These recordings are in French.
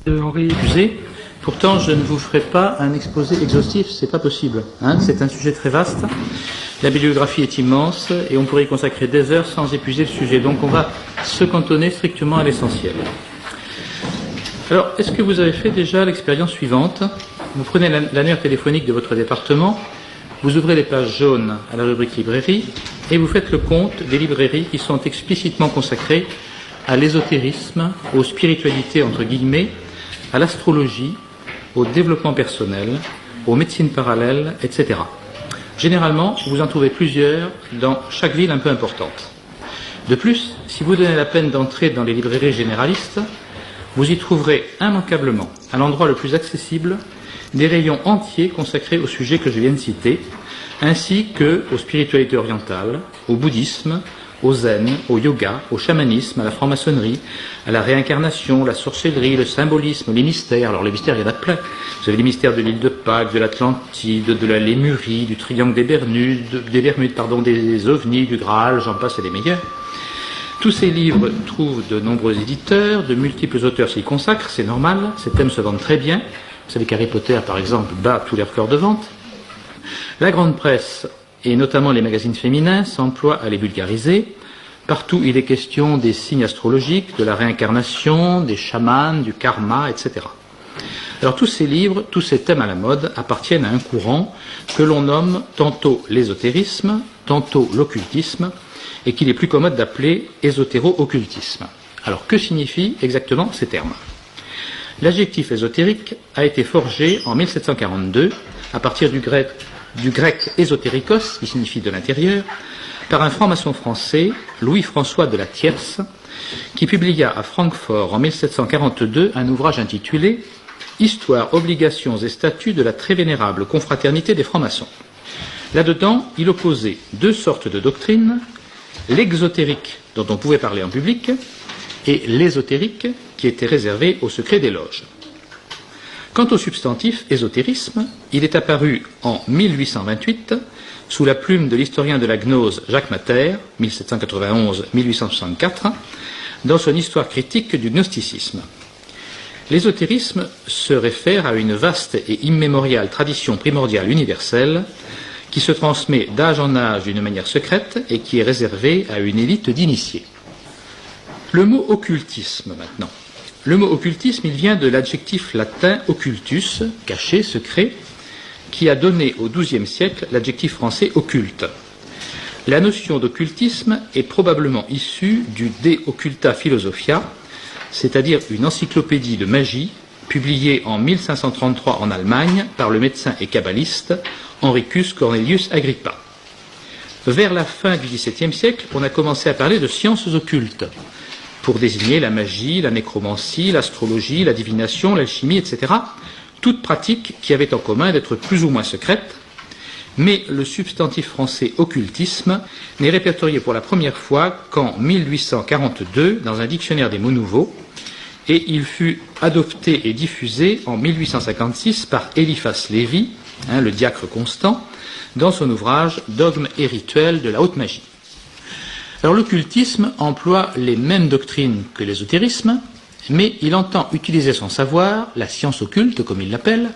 Henri Fusé. Pourtant, je ne vous ferai pas un exposé exhaustif, c'est pas possible. C'est un sujet très vaste. La bibliographie est immense et on pourrait y consacrer des heures sans épuiser le sujet. Donc, on va se cantonner strictement à l'essentiel. Alors, est-ce que vous avez fait déjà l'expérience suivante? Vous prenez l'annuaire téléphonique de votre département, vous ouvrez les pages jaunes à la rubrique librairie et vous faites le compte des librairies qui sont explicitement consacrées à l'ésotérisme, aux spiritualités entre guillemets, à l'astrologie, au développement personnel, aux médecines parallèles, etc. Généralement, vous en trouvez plusieurs dans chaque ville un peu importante. De plus, si vous donnez la peine d'entrer dans les librairies généralistes, vous y trouverez immanquablement, à l'endroit le plus accessible, des rayons entiers consacrés au sujet que je viens de citer, ainsi que aux spiritualités orientales, au bouddhisme, au zen, au yoga, au chamanisme, à la franc-maçonnerie, à la réincarnation, la sorcellerie, le symbolisme, les mystères. Alors les mystères, il y en a plein. Vous avez les mystères de l'île de Pâques, de l'Atlantide, de la Lémurie, du triangle des Bermudes, des ovnis, du Graal, j'en passe et des meilleurs. Tous ces livres trouvent de nombreux éditeurs, de multiples auteurs s'y consacrent, c'est normal, ces thèmes se vendent très bien. Vous savez qu'Harry Potter, par exemple, bat tous les records de vente. La grande presse, et notamment les magazines féminins, s'emploient à les vulgariser. Partout, il est question des signes astrologiques, de la réincarnation, des chamans, du karma, etc. Alors tous ces livres, tous ces thèmes à la mode appartiennent à un courant que l'on nomme tantôt l'ésotérisme, tantôt l'occultisme, et qu'il est plus commode d'appeler ésotéro-occultisme. Alors que signifient exactement ces termes? L'adjectif ésotérique a été forgé en 1742 à partir du grec ésotérikos, qui signifie de l'intérieur, par un franc-maçon français, Louis-François de la Tierce, qui publia à Francfort en 1742 un ouvrage intitulé « Histoire, obligations et statuts de la très vénérable confraternité des francs-maçons ». Là-dedans, il opposait deux sortes de doctrines, l'exotérique, dont on pouvait parler en public, et l'ésotérique, qui était réservé au secret des loges. Quant au substantif ésotérisme, il est apparu en 1828 sous la plume de l'historien de la gnose Jacques Matter, 1791-1864, dans son histoire critique du gnosticisme. L'ésotérisme se réfère à une vaste et immémoriale tradition primordiale universelle qui se transmet d'âge en âge d'une manière secrète et qui est réservée à une élite d'initiés. Le mot occultisme maintenant. Le mot occultisme, il vient de l'adjectif latin occultus, caché, secret, qui a donné au XIIe siècle l'adjectif français occulte. La notion d'occultisme est probablement issue du De Occulta Philosophia, c'est-à-dire une encyclopédie de magie publiée en 1533 en Allemagne par le médecin et kabbaliste Henricus Cornelius Agrippa. Vers la fin du XVIIe siècle, on a commencé à parler de sciences occultes, pour désigner la magie, la nécromancie, l'astrologie, la divination, l'alchimie, etc., toutes pratiques qui avaient en commun d'être plus ou moins secrètes, mais le substantif français occultisme n'est répertorié pour la première fois qu'en 1842 dans un dictionnaire des mots nouveaux, et il fut adopté et diffusé en 1856 par Eliphas Lévy, le diacre constant, dans son ouvrage « Dogmes et rituels de la haute magie ». Alors l'occultisme emploie les mêmes doctrines que l'ésotérisme, mais il entend utiliser son savoir, la science occulte comme il l'appelle,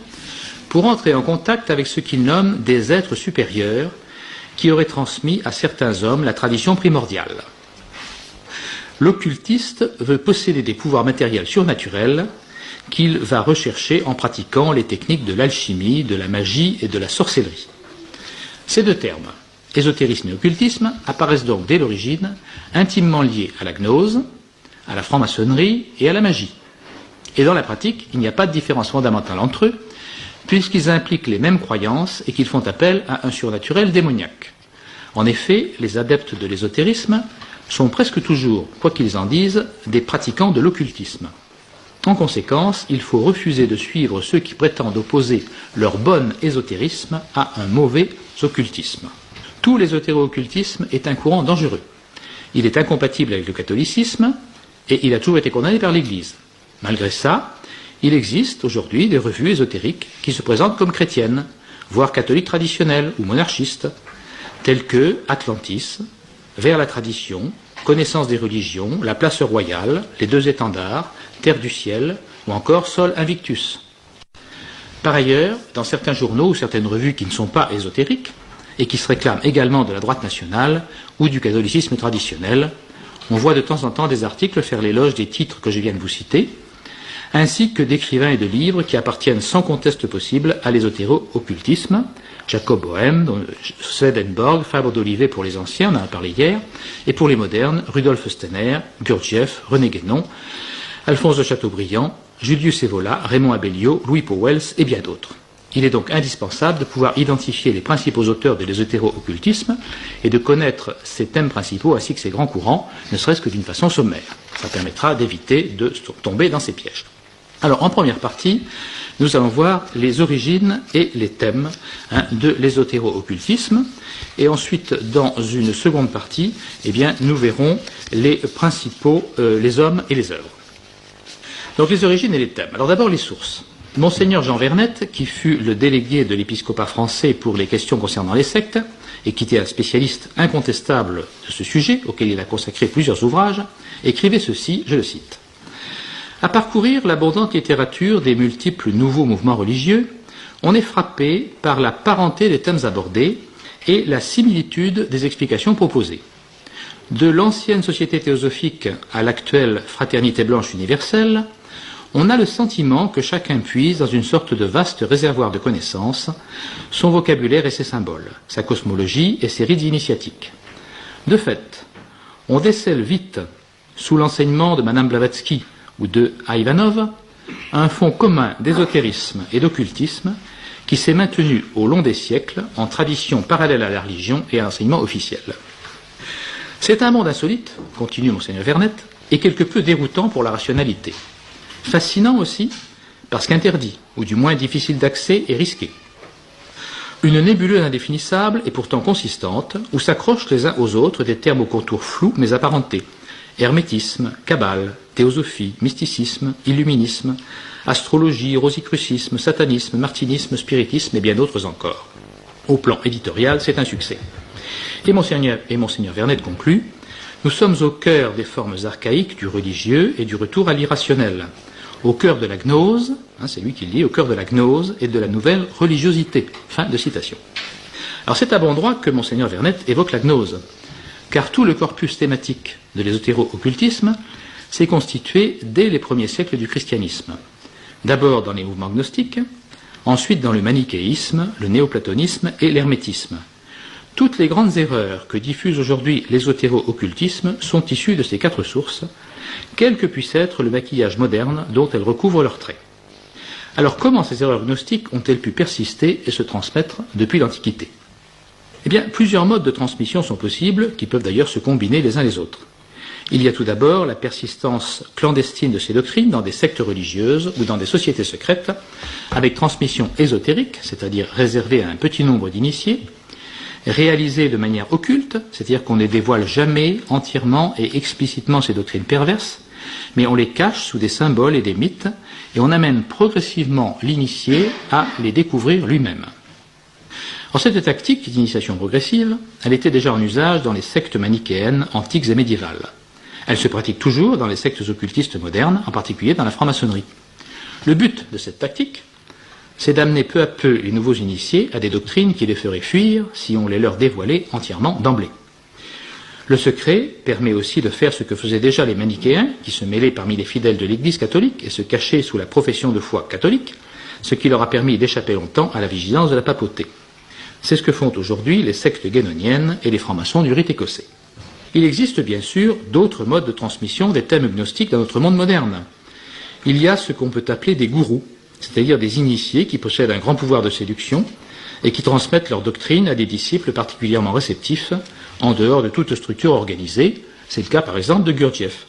pour entrer en contact avec ce qu'il nomme des êtres supérieurs qui auraient transmis à certains hommes la tradition primordiale. L'occultiste veut posséder des pouvoirs matériels surnaturels qu'il va rechercher en pratiquant les techniques de l'alchimie, de la magie et de la sorcellerie. Ces deux termes, ésotérisme et occultisme, apparaissent donc dès l'origine intimement liés à la gnose, à la franc-maçonnerie et à la magie. Et dans la pratique, il n'y a pas de différence fondamentale entre eux, puisqu'ils impliquent les mêmes croyances et qu'ils font appel à un surnaturel démoniaque. En effet, les adeptes de l'ésotérisme sont presque toujours, quoi qu'ils en disent, des pratiquants de l'occultisme. En conséquence, il faut refuser de suivre ceux qui prétendent opposer leur bon ésotérisme à un mauvais occultisme. Tout l'ésotéro-occultisme est un courant dangereux. Il est incompatible avec le catholicisme et il a toujours été condamné par l'Église. Malgré ça, il existe aujourd'hui des revues ésotériques qui se présentent comme chrétiennes, voire catholiques traditionnelles ou monarchistes, telles que Atlantis, Vers la tradition, Connaissance des religions, La place royale, Les deux étendards, Terre du ciel, ou encore Sol Invictus. Par ailleurs, dans certains journaux ou certaines revues qui ne sont pas ésotériques et qui se réclament également de la droite nationale ou du catholicisme traditionnel, on voit de temps en temps des articles faire l'éloge des titres que je viens de vous citer, ainsi que d'écrivains et de livres qui appartiennent sans conteste possible à l'ésotéro-occultisme. Jacob Bohème, Swedenborg, Fabre d'Olivet pour les anciens, on en a parlé hier, et pour les modernes, Rudolf Steiner, Gurdjieff, René Guénon, Alphonse de Chateaubriand, Julius Evola, Raymond Abellio, Louis Pauwels et bien d'autres. Il est donc indispensable de pouvoir identifier les principaux auteurs de l'ésotéro-occultisme et de connaître ces thèmes principaux ainsi que ces grands courants, ne serait-ce que d'une façon sommaire. Ça permettra d'éviter de tomber dans ces pièges. Alors, en première partie, nous allons voir les origines et les thèmes de l'ésotéro-occultisme. Et ensuite, dans une seconde partie, eh bien, nous verrons les principaux, les hommes et les œuvres. Donc, les origines et les thèmes. Alors, d'abord, les sources. Monseigneur Jean Vernet, qui fut le délégué de l'épiscopat français pour les questions concernant les sectes, et qui était un spécialiste incontestable de ce sujet, auquel il a consacré plusieurs ouvrages, écrivait ceci, je le cite. À parcourir l'abondante littérature des multiples nouveaux mouvements religieux, on est frappé par la parenté des thèmes abordés et la similitude des explications proposées. De l'ancienne société théosophique à l'actuelle fraternité blanche universelle, on a le sentiment que chacun puise dans une sorte de vaste réservoir de connaissances son vocabulaire et ses symboles, sa cosmologie et ses rites initiatiques. De fait, on décèle vite, sous l'enseignement de Madame Blavatsky ou de Ivanov, un fond commun d'ésotérisme et d'occultisme qui s'est maintenu au long des siècles en tradition parallèle à la religion et à l'enseignement officiel. C'est un monde insolite, continue Monseigneur Vernet, et quelque peu déroutant pour la rationalité. Fascinant aussi, parce qu'interdit, ou du moins difficile d'accès et risqué. Une nébuleuse indéfinissable et pourtant consistante, où s'accrochent les uns aux autres des termes aux contours flous mais apparentés. Hermétisme, Kabbale, théosophie, mysticisme, illuminisme, astrologie, rosicrucisme, satanisme, martinisme, spiritisme et bien d'autres encore. Au plan éditorial, c'est un succès. Et Monseigneur Vernet conclut, nous sommes au cœur des formes archaïques du religieux et du retour à l'irrationnel, au cœur de la gnose, c'est lui qui le dit, au cœur de la gnose et de la nouvelle religiosité. Fin de citation. Alors c'est à bon droit que Monseigneur Vernet évoque la gnose, car tout le corpus thématique de l'ésotéro-occultisme s'est constitué dès les premiers siècles du christianisme. D'abord dans les mouvements gnostiques, ensuite dans le manichéisme, le néoplatonisme et l'hermétisme. Toutes les grandes erreurs que diffuse aujourd'hui l'ésotéro-occultisme sont issues de ces quatre sources, quel que puisse être le maquillage moderne dont elles recouvrent leurs traits. Alors comment ces erreurs gnostiques ont-elles pu persister et se transmettre depuis l'Antiquité ? Eh bien, plusieurs modes de transmission sont possibles, qui peuvent d'ailleurs se combiner les uns les autres. Il y a tout d'abord la persistance clandestine de ces doctrines dans des sectes religieuses ou dans des sociétés secrètes, avec transmission ésotérique, c'est-à-dire réservée à un petit nombre d'initiés, réalisée de manière occulte, c'est-à-dire qu'on ne dévoile jamais entièrement et explicitement ces doctrines perverses, mais on les cache sous des symboles et des mythes, et on amène progressivement l'initié à les découvrir lui-même. Alors cette tactique d'initiation progressive, elle était déjà en usage dans les sectes manichéennes antiques et médiévales. Elle se pratique toujours dans les sectes occultistes modernes, en particulier dans la franc-maçonnerie. Le but de cette tactique, c'est d'amener peu à peu les nouveaux initiés à des doctrines qui les feraient fuir si on les leur dévoilait entièrement d'emblée. Le secret permet aussi de faire ce que faisaient déjà les manichéens, qui se mêlaient parmi les fidèles de l'Église catholique et se cachaient sous la profession de foi catholique, ce qui leur a permis d'échapper longtemps à la vigilance de la papauté. C'est ce que font aujourd'hui les sectes guénoniennes et les francs-maçons du rite écossais. Il existe bien sûr d'autres modes de transmission des thèmes gnostiques dans notre monde moderne. Il y a ce qu'on peut appeler des gourous, c'est-à-dire des initiés qui possèdent un grand pouvoir de séduction et qui transmettent leur doctrine à des disciples particulièrement réceptifs en dehors de toute structure organisée. C'est le cas par exemple de Gurdjieff.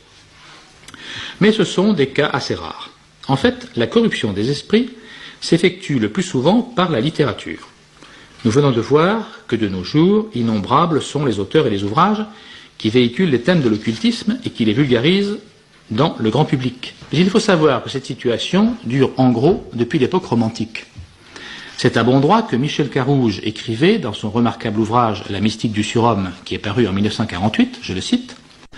Mais ce sont des cas assez rares. En fait, la corruption des esprits s'effectue le plus souvent par la littérature. Nous venons de voir que de nos jours, innombrables sont les auteurs et les ouvrages qui véhiculent les thèmes de l'occultisme et qui les vulgarisent dans le grand public. Mais il faut savoir que cette situation dure en gros depuis l'époque romantique. C'est à bon droit que Michel Carouge écrivait dans son remarquable ouvrage La mystique du surhomme, qui est paru en 1948, je le cite,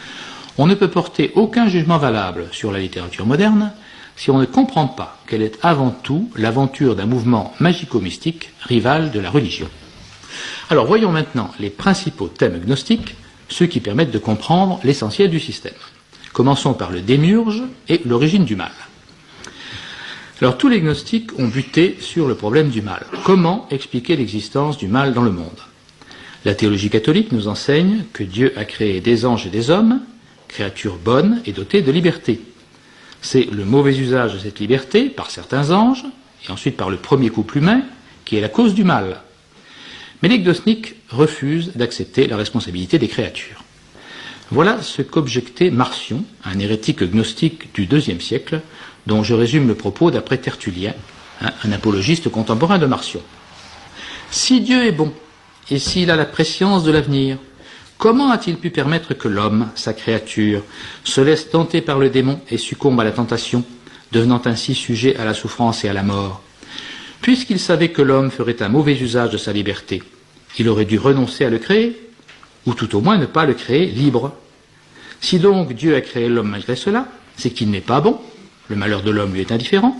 « On ne peut porter aucun jugement valable sur la littérature moderne si on ne comprend pas qu'elle est avant tout l'aventure d'un mouvement magico-mystique rival de la religion. Alors voyons maintenant les principaux thèmes gnostiques, ceux qui permettent de comprendre l'essentiel du système. Commençons par le démiurge et l'origine du mal. Alors tous les gnostiques ont buté sur le problème du mal. Comment expliquer l'existence du mal dans le monde? La théologie catholique nous enseigne que Dieu a créé des anges et des hommes, créatures bonnes et dotées de liberté. C'est le mauvais usage de cette liberté par certains anges, et ensuite par le premier couple humain, qui est la cause du mal. Mais les gnostiques refusent d'accepter la responsabilité des créatures. Voilà ce qu'objectait Marcion, un hérétique gnostique du IIe siècle, dont je résume le propos d'après Tertullien, un apologiste contemporain de Marcion. Si Dieu est bon, et s'il a la prescience de l'avenir, comment a-t-il pu permettre que l'homme, sa créature, se laisse tenter par le démon et succombe à la tentation, devenant ainsi sujet à la souffrance et à la mort? Puisqu'il savait que l'homme ferait un mauvais usage de sa liberté, il aurait dû renoncer à le créer, ou tout au moins ne pas le créer libre. Si donc Dieu a créé l'homme malgré cela, c'est qu'il n'est pas bon, le malheur de l'homme lui est indifférent,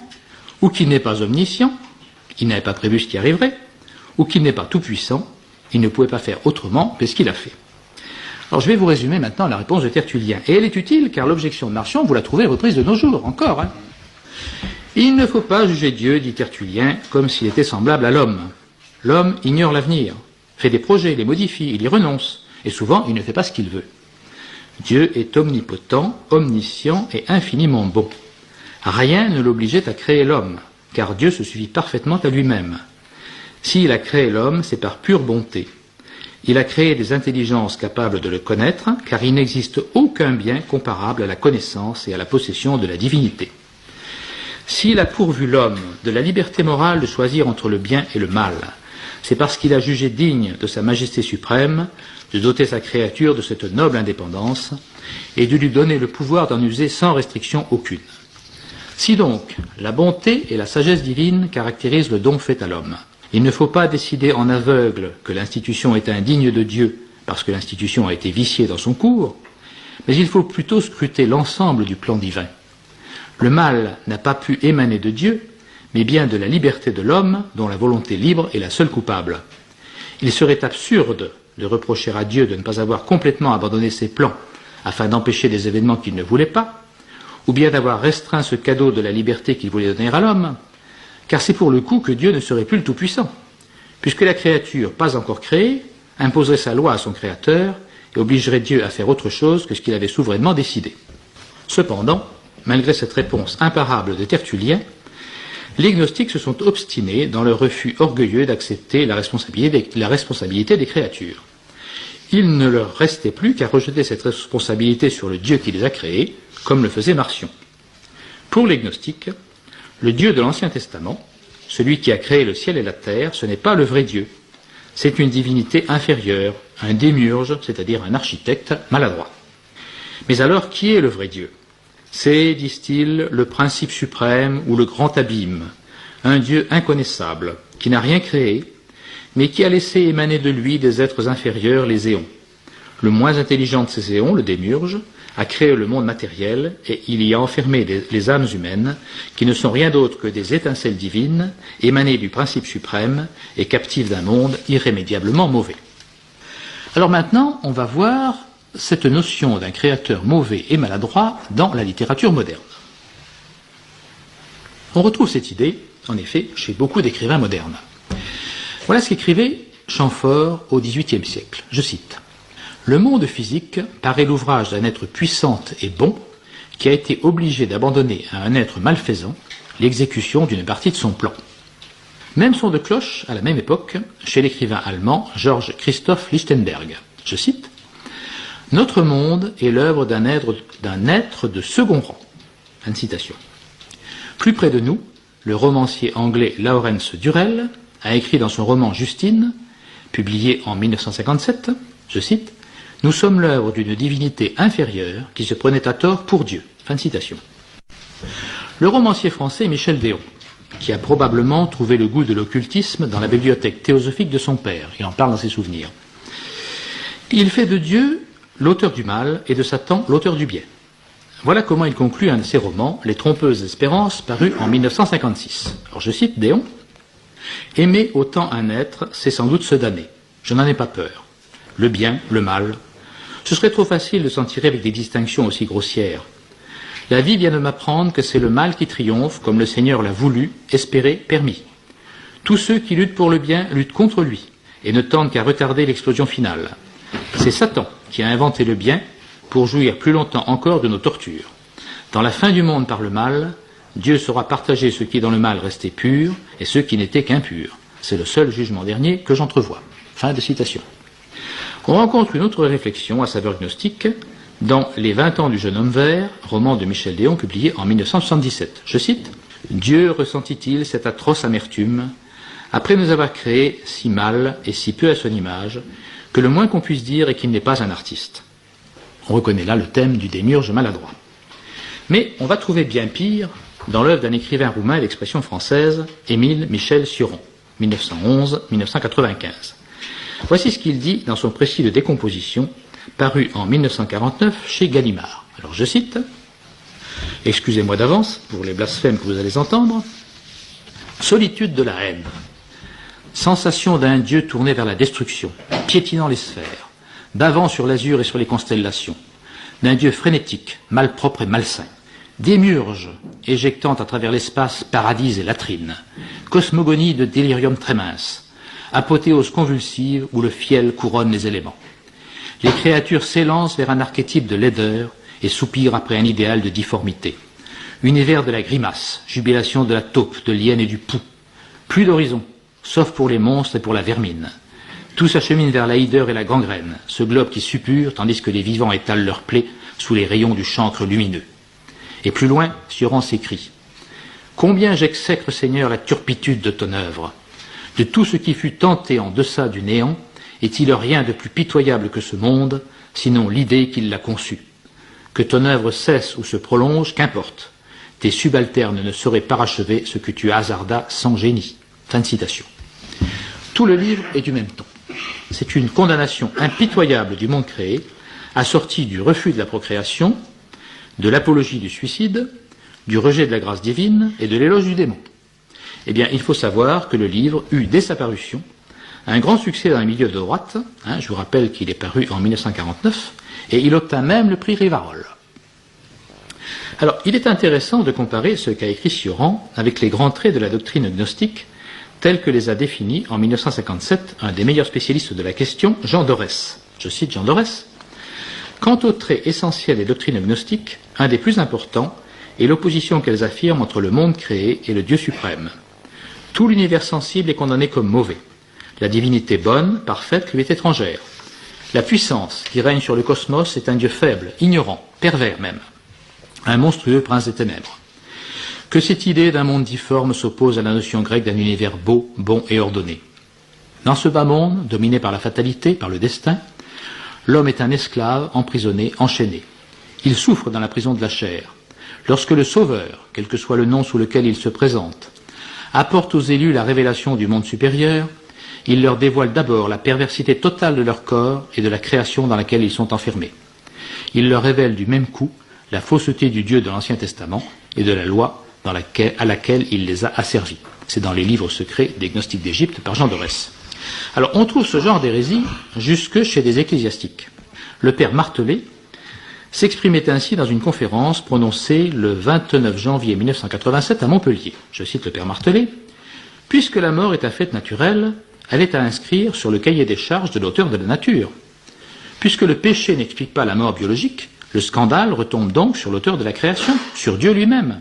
ou qu'il n'est pas omniscient, il n'avait pas prévu ce qui arriverait, ou qu'il n'est pas tout-puissant, il ne pouvait pas faire autrement que ce qu'il a fait. Alors je vais vous résumer maintenant la réponse de Tertullien. Et elle est utile car l'objection de Marcion, vous la trouvez reprise de nos jours, encore. Il ne faut pas juger Dieu, dit Tertullien, comme s'il était semblable à l'homme. L'homme ignore l'avenir, fait des projets, les modifie, il y renonce, et souvent il ne fait pas ce qu'il veut. Dieu est omnipotent, omniscient et infiniment bon. Rien ne l'obligeait à créer l'homme, car Dieu se suffit parfaitement à lui-même. S'il a créé l'homme, c'est par pure bonté. Il a créé des intelligences capables de le connaître, car il n'existe aucun bien comparable à la connaissance et à la possession de la divinité. S'il a pourvu l'homme de la liberté morale de choisir entre le bien et le mal, c'est parce qu'il a jugé digne de sa majesté suprême de doter sa créature de cette noble indépendance et de lui donner le pouvoir d'en user sans restriction aucune. Si donc la bonté et la sagesse divine caractérisent le don fait à l'homme, il ne faut pas décider en aveugle que l'institution est indigne de Dieu parce que l'institution a été viciée dans son cours, mais il faut plutôt scruter l'ensemble du plan divin. Le mal n'a pas pu émaner de Dieu, mais bien de la liberté de l'homme dont la volonté libre est la seule coupable. Il serait absurde de reprocher à Dieu de ne pas avoir complètement abandonné ses plans afin d'empêcher des événements qu'il ne voulait pas, ou bien d'avoir restreint ce cadeau de la liberté qu'il voulait donner à l'homme, car c'est pour le coup que Dieu ne serait plus le Tout-Puissant, puisque la créature, pas encore créée, imposerait sa loi à son Créateur et obligerait Dieu à faire autre chose que ce qu'il avait souverainement décidé. Cependant, malgré cette réponse imparable de Tertullien, les gnostiques se sont obstinés dans leur refus orgueilleux d'accepter la responsabilité des créatures. Il ne leur restait plus qu'à rejeter cette responsabilité sur le Dieu qui les a créés, comme le faisait Marcion. Pour les gnostiques, le Dieu de l'Ancien Testament, celui qui a créé le ciel et la terre, ce n'est pas le vrai Dieu. C'est une divinité inférieure, un démiurge, c'est-à-dire un architecte maladroit. Mais alors, qui est le vrai Dieu? C'est, disent-ils, le principe suprême ou le grand abîme, un Dieu inconnaissable, qui n'a rien créé, mais qui a laissé émaner de lui des êtres inférieurs, les éons. Le moins intelligent de ces éons, le démiurge, a créé le monde matériel et il y a enfermé les âmes humaines qui ne sont rien d'autre que des étincelles divines émanées du principe suprême et captives d'un monde irrémédiablement mauvais. Alors maintenant, on va voir cette notion d'un créateur mauvais et maladroit dans la littérature moderne. On retrouve cette idée, en effet, chez beaucoup d'écrivains modernes. Voilà ce qu'écrivait Chamfort au XVIIIe siècle. Je cite. « Le monde physique paraît l'ouvrage d'un être puissant et bon qui a été obligé d'abandonner à un être malfaisant l'exécution d'une partie de son plan. » Même son de cloche, à la même époque, chez l'écrivain allemand Georg Christoph Lichtenberg. Je cite. « Notre monde est l'œuvre d'un être de second rang. » Fin de citation. Plus près de nous, le romancier anglais Lawrence Durrell a écrit dans son roman Justine, publié en 1957, je cite, « Nous sommes l'œuvre d'une divinité inférieure qui se prenait à tort pour Dieu. » Fin de citation. Le romancier français Michel Déon, qui a probablement trouvé le goût de l'occultisme dans la bibliothèque théosophique de son père, il en parle dans ses souvenirs. Il fait de Dieu l'auteur du mal et de Satan l'auteur du bien. Voilà comment il conclut un de ses romans, Les trompeuses espérances, paru en 1956. Alors je cite Déon. « Aimer autant un être, c'est sans doute se damner. Je n'en ai pas peur. Le bien, le mal. Ce serait trop facile de s'en tirer avec des distinctions aussi grossières. La vie vient de m'apprendre que c'est le mal qui triomphe, comme le Seigneur l'a voulu, espéré, permis. Tous ceux qui luttent pour le bien luttent contre lui, et ne tentent qu'à retarder l'explosion finale. C'est Satan qui a inventé le bien pour jouir plus longtemps encore de nos tortures. Dans la fin du monde par le mal, Dieu saura partager ceux qui dans le mal restaient purs et ceux qui n'étaient qu'impurs. C'est le seul jugement dernier que j'entrevois. » Fin de citation. On rencontre une autre réflexion à saveur gnostique dans Les 20 ans du jeune homme vert, roman de Michel Déon publié en 1977. Je cite « Dieu ressentit-il cette atroce amertume, après nous avoir créés si mal et si peu à son image, que le moins qu'on puisse dire est qu'il n'est pas un artiste. » On reconnaît là le thème du démiurge maladroit. Mais on va trouver bien pire dans l'œuvre d'un écrivain roumain d'expression française, Émile Michel Sioron, 1911-1995. Voici ce qu'il dit dans son précis de décomposition, paru en 1949 chez Gallimard. Alors je cite, « Excusez-moi d'avance pour les blasphèmes que vous allez entendre. Solitude de la haine, sensation d'un Dieu tourné vers la destruction, piétinant les sphères, bavant sur l'azur et sur les constellations, d'un Dieu frénétique, malpropre et malsain, démiurge, éjectant à travers l'espace paradis et latrines, cosmogonie de délirium très mince, apothéose convulsive où le fiel couronne les éléments. Les créatures s'élancent vers un archétype de laideur et soupirent après un idéal de difformité. Univers de la grimace, jubilation de la taupe, de l'hyène et du poux. Plus d'horizon, sauf pour les monstres et pour la vermine. Tout s'achemine vers la hideur et la gangrène, ce globe qui suppure tandis que les vivants étalent leurs plaies sous les rayons du chancre lumineux. Et plus loin, Sioran s'écrie « Combien j'exècre, Seigneur, la turpitude de ton œuvre. De tout ce qui fut tenté en deçà du néant, est-il rien de plus pitoyable que ce monde, sinon l'idée qui l'a conçu. Que ton œuvre cesse ou se prolonge, qu'importe. Tes subalternes ne sauraient parachever ce que tu hasardas sans génie. » Fin de citation. Tout le livre est du même ton. C'est une condamnation impitoyable du monde créé, assortie du refus de la procréation, de l'apologie du suicide, du rejet de la grâce divine et de l'éloge du démon. Eh bien, il faut savoir que le livre eut, dès sa parution, un grand succès dans les milieux de droite. Je vous rappelle qu'il est paru en 1949, et il obtint même le prix Rivarol. Alors, il est intéressant de comparer ce qu'a écrit Sioran avec les grands traits de la doctrine gnostique, tels que les a définis en 1957 un des meilleurs spécialistes de la question, Jean Dorès. Je cite Jean Dorès. « Quant aux traits essentiels des doctrines gnostiques, un des plus importants est l'opposition qu'elles affirment entre le monde créé et le Dieu suprême. Tout l'univers sensible est condamné comme mauvais. La divinité bonne, parfaite, lui est étrangère. La puissance qui règne sur le cosmos est un Dieu faible, ignorant, pervers même. Un monstrueux prince des ténèbres. Que cette idée d'un monde difforme s'oppose à la notion grecque d'un univers beau, bon et ordonné. Dans ce bas monde, dominé par la fatalité, par le destin, l'homme est un esclave, emprisonné, enchaîné. Il souffre dans la prison de la chair. Lorsque le Sauveur, quel que soit le nom sous lequel il se présente, apporte aux élus la révélation du monde supérieur, il leur dévoile d'abord la perversité totale de leur corps et de la création dans laquelle ils sont enfermés. Il leur révèle du même coup la fausseté du Dieu de l'Ancien Testament et de la loi à laquelle il les a asservis. C'est dans les livres secrets des Gnostiques d'Égypte par Jean Dorès. Alors, on trouve ce genre d'hérésie jusque chez des ecclésiastiques. Le père Martelet s'exprimait ainsi dans une conférence prononcée le 29 janvier 1987 à Montpellier. Je cite le père Martelet. « Puisque la mort est un fait naturel, elle est à inscrire sur le cahier des charges de l'auteur de la nature. Puisque le péché n'explique pas la mort biologique, le scandale retombe donc sur l'auteur de la création, sur Dieu lui-même.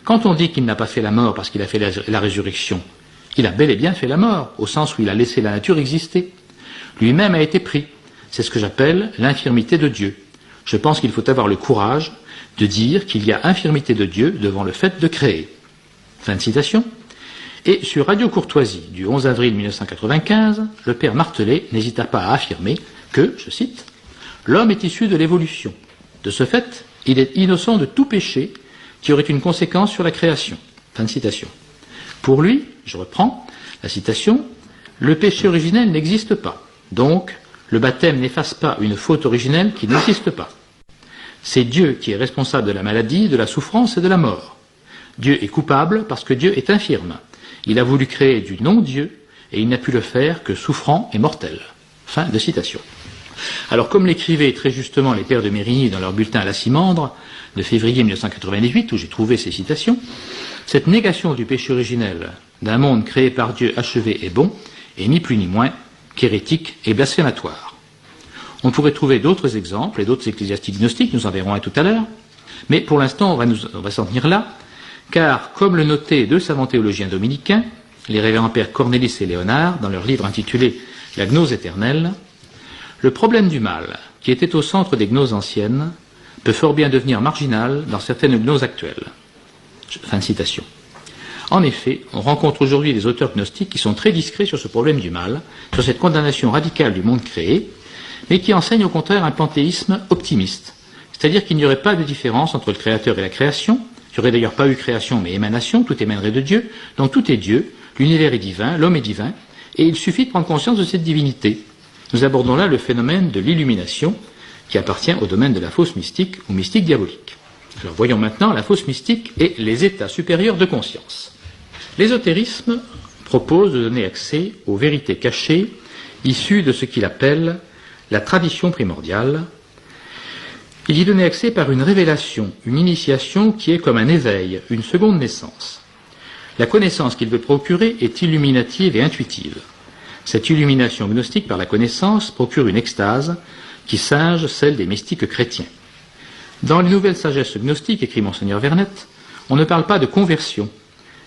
Quand on dit qu'il n'a pas fait la mort parce qu'il a fait la résurrection, il a bel et bien fait la mort, au sens où il a laissé la nature exister. Lui-même a été pris. C'est ce que j'appelle l'infirmité de Dieu. Je pense qu'il faut avoir le courage de dire qu'il y a infirmité de Dieu devant le fait de créer. » Fin de citation. Et sur Radio Courtoisie du 11 avril 1995, le père Martelet n'hésita pas à affirmer que, je cite, « L'homme est issu de l'évolution. De ce fait, il est innocent de tout péché qui aurait une conséquence sur la création. » Fin de citation. Pour lui, je reprends la citation, « Le péché originel n'existe pas. Donc, le baptême n'efface pas une faute originelle qui n'existe pas. C'est Dieu qui est responsable de la maladie, de la souffrance et de la mort. Dieu est coupable parce que Dieu est infirme. Il a voulu créer du non-Dieu et il n'a pu le faire que souffrant et mortel. » Fin de citation. Alors, comme l'écrivaient très justement les pères de Mérigny dans leur bulletin à la Cimandre de février 1998, où j'ai trouvé ces citations, cette négation du péché originel d'un monde créé par Dieu achevé et bon est ni plus ni moins qu'hérétique et blasphématoire. On pourrait trouver d'autres exemples et d'autres ecclésiastiques gnostiques, nous en verrons un tout à l'heure, mais pour l'instant on va s'en tenir là, car comme le notaient deux savants théologiens dominicains, les révérends pères Cornelis et Léonard, dans leur livre intitulé « La gnose éternelle », le problème du mal, qui était au centre des gnoses anciennes, peut fort bien devenir marginal dans certaines gnoses actuelles. Fin de citation. En effet, on rencontre aujourd'hui des auteurs gnostiques qui sont très discrets sur ce problème du mal, sur cette condamnation radicale du monde créé, mais qui enseignent au contraire un panthéisme optimiste, c'est-à-dire qu'il n'y aurait pas de différence entre le créateur et la création, il n'y aurait d'ailleurs pas eu création mais émanation, tout émanerait de Dieu, donc tout est Dieu, l'univers est divin, l'homme est divin, et il suffit de prendre conscience de cette divinité. Nous abordons là le phénomène de l'illumination qui appartient au domaine de la fausse mystique ou mystique diabolique. Alors voyons maintenant la fausse mystique et les états supérieurs de conscience. L'ésotérisme propose de donner accès aux vérités cachées issues de ce qu'il appelle la tradition primordiale. Il y donnait accès par une révélation, une initiation qui est comme un éveil, une seconde naissance. La connaissance qu'il veut procurer est illuminative et intuitive. Cette illumination gnostique par la connaissance procure une extase qui singe celle des mystiques chrétiens. Dans les nouvelles sagesses gnostiques, écrit Monseigneur Vernet, on ne parle pas de conversion,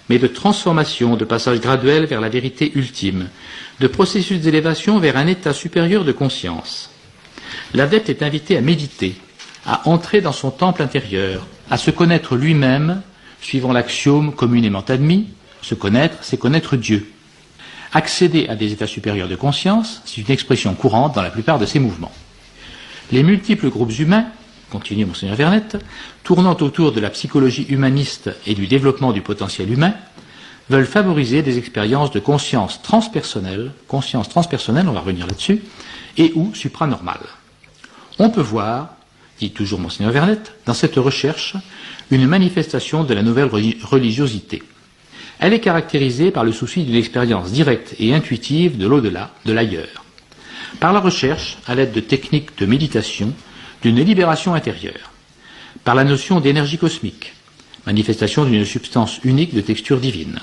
mais de transformation, de passage graduel vers la vérité ultime, de processus d'élévation vers un état supérieur de conscience. L'adepte est invité à méditer, à entrer dans son temple intérieur, à se connaître lui-même, suivant l'axiome communément admis, se connaître, c'est connaître Dieu. Accéder à des états supérieurs de conscience, c'est une expression courante dans la plupart de ces mouvements. Les multiples groupes humains, continue Monseigneur Vernet, tournant autour de la psychologie humaniste et du développement du potentiel humain, veulent favoriser des expériences de conscience transpersonnelle, on va revenir là-dessus, et ou supranormale. On peut voir, dit toujours Monseigneur Vernet, dans cette recherche, une manifestation de la nouvelle religiosité. Elle est caractérisée par le souci d'une expérience directe et intuitive de l'au-delà, de l'ailleurs. Par la recherche, à l'aide de techniques de méditation, d'une libération intérieure. Par la notion d'énergie cosmique, manifestation d'une substance unique de texture divine.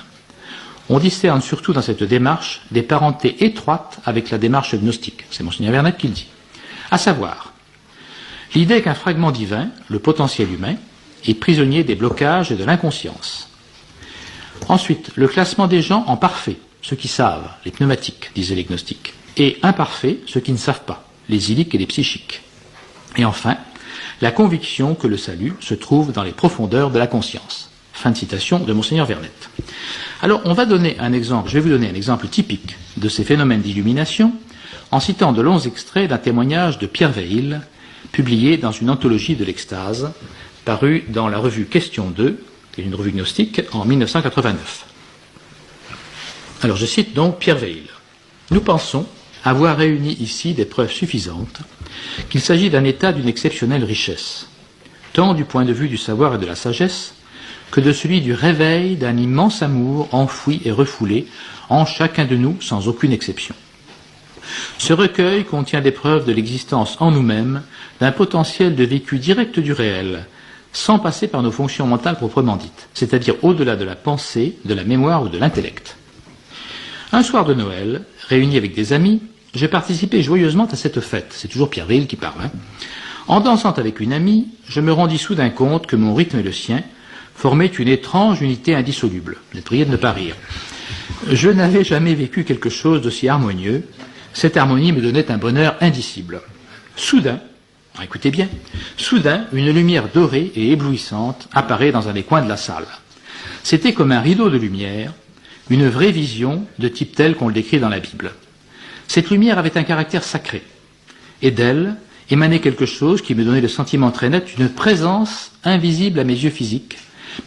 On discerne surtout dans cette démarche des parentés étroites avec la démarche gnostique. C'est Monseigneur Vernet qui le dit. À savoir, l'idée qu'un fragment divin, le potentiel humain, est prisonnier des blocages et de l'inconscience. Ensuite, le classement des gens en parfaits, ceux qui savent, les pneumatiques, disaient les gnostiques, et imparfaits, ceux qui ne savent pas, les iliques et les psychiques. Et enfin, la conviction que le salut se trouve dans les profondeurs de la conscience. Fin de citation de Monseigneur Vernet. Alors, on va donner un exemple, je vais vous donner un exemple typique de ces phénomènes d'illumination en citant de longs extraits d'un témoignage de Pierre Veil, publié dans une anthologie de l'extase, parue dans la revue Question 2, qui est une revue gnostique, en 1989. Alors, je cite donc Pierre Veil. Nous pensons avoir réuni ici des preuves suffisantes qu'il s'agit d'un état d'une exceptionnelle richesse, tant du point de vue du savoir et de la sagesse, que de celui du réveil d'un immense amour enfoui et refoulé en chacun de nous sans aucune exception. Ce recueil contient des preuves de l'existence en nous-mêmes d'un potentiel de vécu direct du réel, sans passer par nos fonctions mentales proprement dites, c'est-à-dire au-delà de la pensée, de la mémoire ou de l'intellect. Un soir de Noël, réuni avec des amis, j'ai participé joyeusement à cette fête, c'est toujours Pierre Veil qui parle. En dansant avec une amie, je me rendis soudain compte que mon rythme et le sien formaient une étrange unité indissoluble. Vous êtes prié de ne pas rire. Je n'avais jamais vécu quelque chose d'aussi harmonieux. Cette harmonie me donnait un bonheur indicible. Soudain, écoutez bien, soudain, une lumière dorée et éblouissante apparaît dans un des coins de la salle. C'était comme un rideau de lumière, une vraie vision de type tel qu'on le décrit dans la Bible. Cette lumière avait un caractère sacré, et d'elle émanait quelque chose qui me donnait le sentiment très net d'une présence invisible à mes yeux physiques,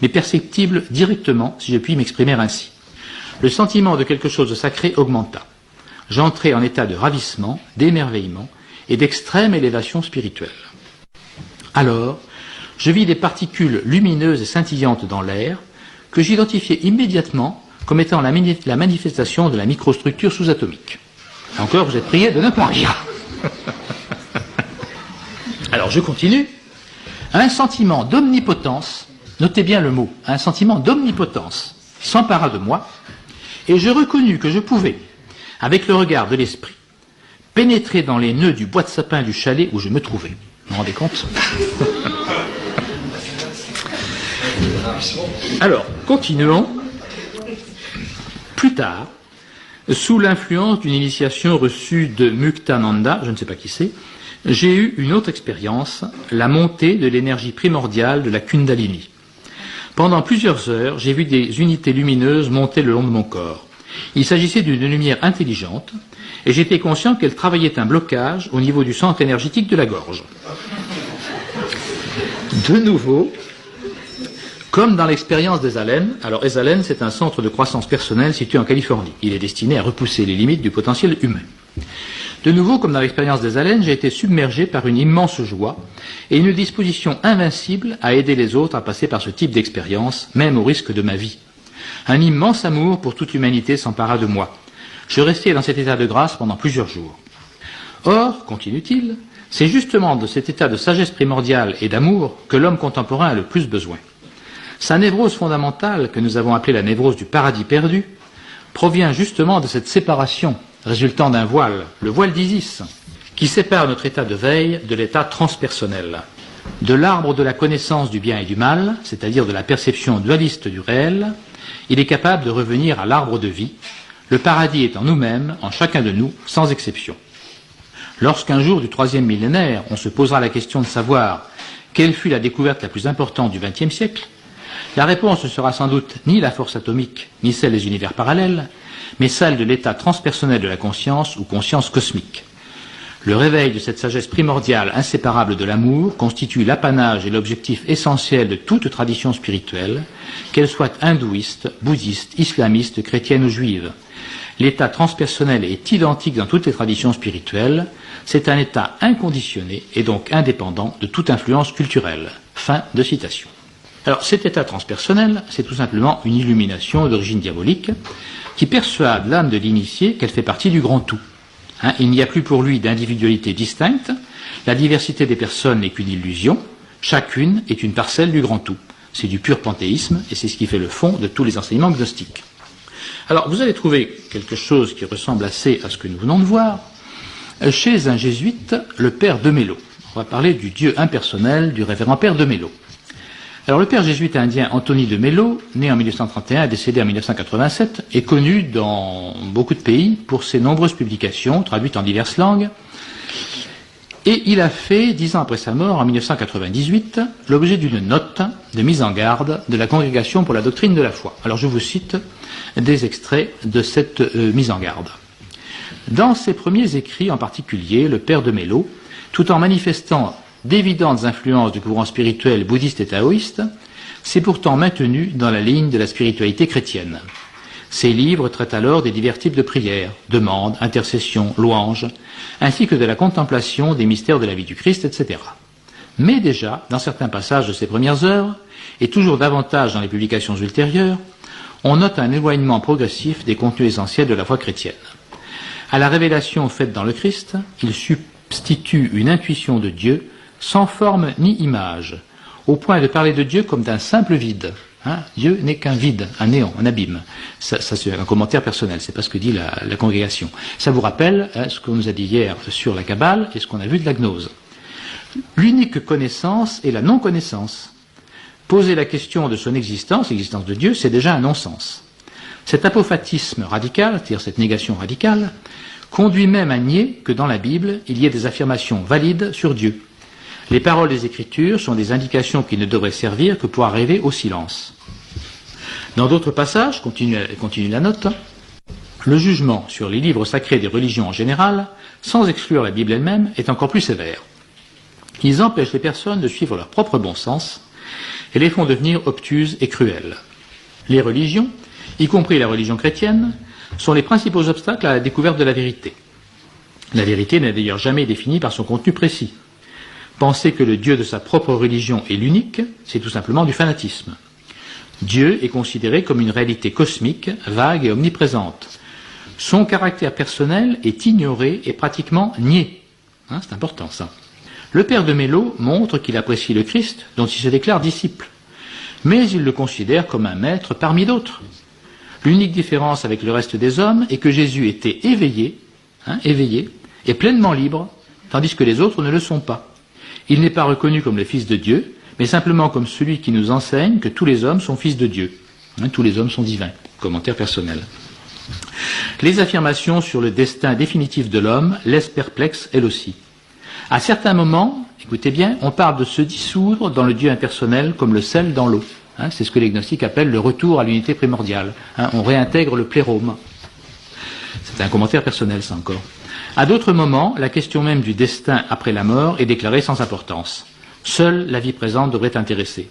mais perceptible directement, si je puis m'exprimer ainsi. Le sentiment de quelque chose de sacré augmenta. J'entrai en état de ravissement, d'émerveillement et d'extrême élévation spirituelle. Alors, je vis des particules lumineuses et scintillantes dans l'air que j'identifiais immédiatement comme étant la manifestation de la microstructure sous-atomique. Encore, vous êtes priés de ne pas rire. Alors, je continue. Un sentiment d'omnipotence, notez bien le mot, un sentiment d'omnipotence s'empara de moi, et je reconnus que je pouvais, avec le regard de l'esprit, pénétrer dans les nœuds du bois de sapin du chalet où je me trouvais. Vous vous rendez compte? Alors, continuons. Plus tard, sous l'influence d'une initiation reçue de Muktananda, je ne sais pas qui c'est, j'ai eu une autre expérience, la montée de l'énergie primordiale de la Kundalini. Pendant plusieurs heures, j'ai vu des unités lumineuses monter le long de mon corps. Il s'agissait d'une lumière intelligente, et j'étais conscient qu'elle travaillait un blocage au niveau du centre énergétique de la gorge. De nouveau, comme dans l'expérience d'Esalen, alors Esalen, c'est un centre de croissance personnelle situé en Californie. Il est destiné à repousser les limites du potentiel humain. De nouveau, comme dans l'expérience d'Esalen, j'ai été submergé par une immense joie et une disposition invincible à aider les autres à passer par ce type d'expérience, même au risque de ma vie. Un immense amour pour toute l'humanité s'empara de moi. Je restai dans cet état de grâce pendant plusieurs jours. Or, continue-t-il, c'est justement de cet état de sagesse primordiale et d'amour que l'homme contemporain a le plus besoin. Sa névrose fondamentale, que nous avons appelée la névrose du paradis perdu, provient justement de cette séparation résultant d'un voile, le voile d'Isis, qui sépare notre état de veille de l'état transpersonnel. De l'arbre de la connaissance du bien et du mal, c'est-à-dire de la perception dualiste du réel, il est capable de revenir à l'arbre de vie. Le paradis est en nous-mêmes, en chacun de nous, sans exception. Lorsqu'un jour du 3e millénaire, on se posera la question de savoir quelle fut la découverte la plus importante du XXe siècle, la réponse ne sera sans doute ni la force atomique, ni celle des univers parallèles, mais celle de l'état transpersonnel de la conscience ou conscience cosmique. Le réveil de cette sagesse primordiale inséparable de l'amour constitue l'apanage et l'objectif essentiel de toute tradition spirituelle, qu'elle soit hindouiste, bouddhiste, islamiste, chrétienne ou juive. L'état transpersonnel est identique dans toutes les traditions spirituelles, c'est un état inconditionné et donc indépendant de toute influence culturelle. Fin de citation. Alors cet état transpersonnel, c'est tout simplement une illumination d'origine diabolique qui persuade l'âme de l'initié qu'elle fait partie du grand tout. Il n'y a plus pour lui d'individualité distincte, la diversité des personnes n'est qu'une illusion, chacune est une parcelle du grand tout. C'est du pur panthéisme et c'est ce qui fait le fond de tous les enseignements gnostiques. Alors vous allez trouver quelque chose qui ressemble assez à ce que nous venons de voir chez un jésuite, le père de Mello. On va parler du Dieu impersonnel du révérend père de Mello. Alors le père jésuite indien Anthony de Mello, né en 1931 et décédé en 1987, est connu dans beaucoup de pays pour ses nombreuses publications traduites en diverses langues. Et il a fait, 10 ans après sa mort, en 1998, l'objet d'une note de mise en garde de la Congrégation pour la doctrine de la foi. Alors je vous cite des extraits de cette mise en garde. Dans ses premiers écrits en particulier, le père de Mello, tout en manifestant d'évidentes influences du courant spirituel bouddhiste et taoïste, s'est pourtant maintenu dans la ligne de la spiritualité chrétienne. Ses livres traitent alors des divers types de prières, demandes, intercessions, louanges, ainsi que de la contemplation des mystères de la vie du Christ, etc. Mais déjà, dans certains passages de ses premières œuvres, et toujours davantage dans les publications ultérieures, on note un éloignement progressif des contenus essentiels de la foi chrétienne. À la révélation faite dans le Christ, il substitue une intuition de Dieu sans forme ni image, au point de parler de Dieu comme d'un simple vide. Dieu n'est qu'un vide, un néant, un abîme. Ça c'est un commentaire personnel, c'est pas ce que dit la congrégation. Ça vous rappelle ce qu'on nous a dit hier sur la Kabbale et ce qu'on a vu de la gnose. L'unique connaissance est la non-connaissance. Poser la question de son existence, l'existence de Dieu, c'est déjà un non-sens. Cet apophatisme radical, c'est-à-dire cette négation radicale, conduit même à nier que dans la Bible, il y ait des affirmations valides sur Dieu. Les paroles des Écritures sont des indications qui ne devraient servir que pour arriver au silence. Dans d'autres passages, continue la note, le jugement sur les livres sacrés des religions en général, sans exclure la Bible elle-même, est encore plus sévère. Ils empêchent les personnes de suivre leur propre bon sens et les font devenir obtuses et cruelles. Les religions, y compris la religion chrétienne, sont les principaux obstacles à la découverte de la vérité. La vérité n'est d'ailleurs jamais définie par son contenu précis. Penser que le Dieu de sa propre religion est l'unique, c'est tout simplement du fanatisme. Dieu est considéré comme une réalité cosmique, vague et omniprésente. Son caractère personnel est ignoré et pratiquement nié. C'est important ça. Le père de Mello montre qu'il apprécie le Christ, dont il se déclare disciple. Mais il le considère comme un maître parmi d'autres. L'unique différence avec le reste des hommes est que Jésus était éveillé et pleinement libre, tandis que les autres ne le sont pas. Il n'est pas reconnu comme le Fils de Dieu, mais simplement comme celui qui nous enseigne que tous les hommes sont fils de Dieu. Tous les hommes sont divins. Commentaire personnel. Les affirmations sur le destin définitif de l'homme laissent perplexe, elles aussi. À certains moments, écoutez bien, on parle de se dissoudre dans le Dieu impersonnel comme le sel dans l'eau. C'est ce que les gnostiques appellent le retour à l'unité primordiale. On réintègre le plérome. C'est un commentaire personnel, ça encore. À d'autres moments, la question même du destin après la mort est déclarée sans importance. Seule la vie présente devrait intéresser.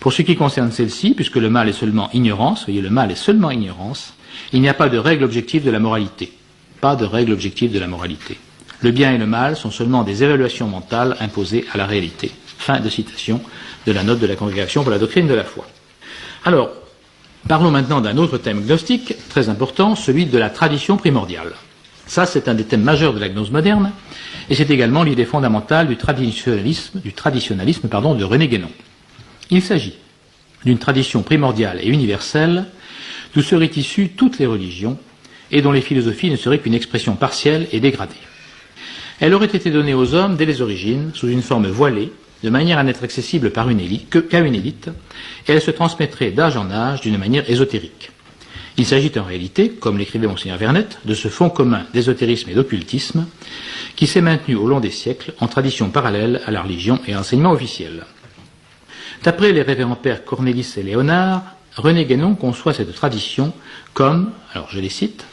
Pour ce qui concerne celle-ci, puisque le mal est seulement ignorance, voyez, le mal est seulement ignorance, il n'y a pas de règle objective de la moralité. Pas de règle objective de la moralité. Le bien et le mal sont seulement des évaluations mentales imposées à la réalité. Fin de citation de la note de la Congrégation pour la doctrine de la foi. Alors, parlons maintenant d'un autre thème gnostique, très important, celui de la tradition primordiale. Ça, c'est un des thèmes majeurs de la gnose moderne, et c'est également l'idée fondamentale du traditionnalisme de René Guénon. Il s'agit d'une tradition primordiale et universelle d'où seraient issues toutes les religions et dont les philosophies ne seraient qu'une expression partielle et dégradée. Elle aurait été donnée aux hommes dès les origines sous une forme voilée, de manière à n'être accessible qu'à une élite, et elle se transmettrait d'âge en âge d'une manière ésotérique. Il s'agit en réalité, comme l'écrivait Monseigneur Vernet, de ce fond commun d'ésotérisme et d'occultisme qui s'est maintenu au long des siècles en tradition parallèle à la religion et à l'enseignement officiel. D'après les révérends pères Cornélis et Léonard, René Guénon conçoit cette tradition comme, alors je les cite,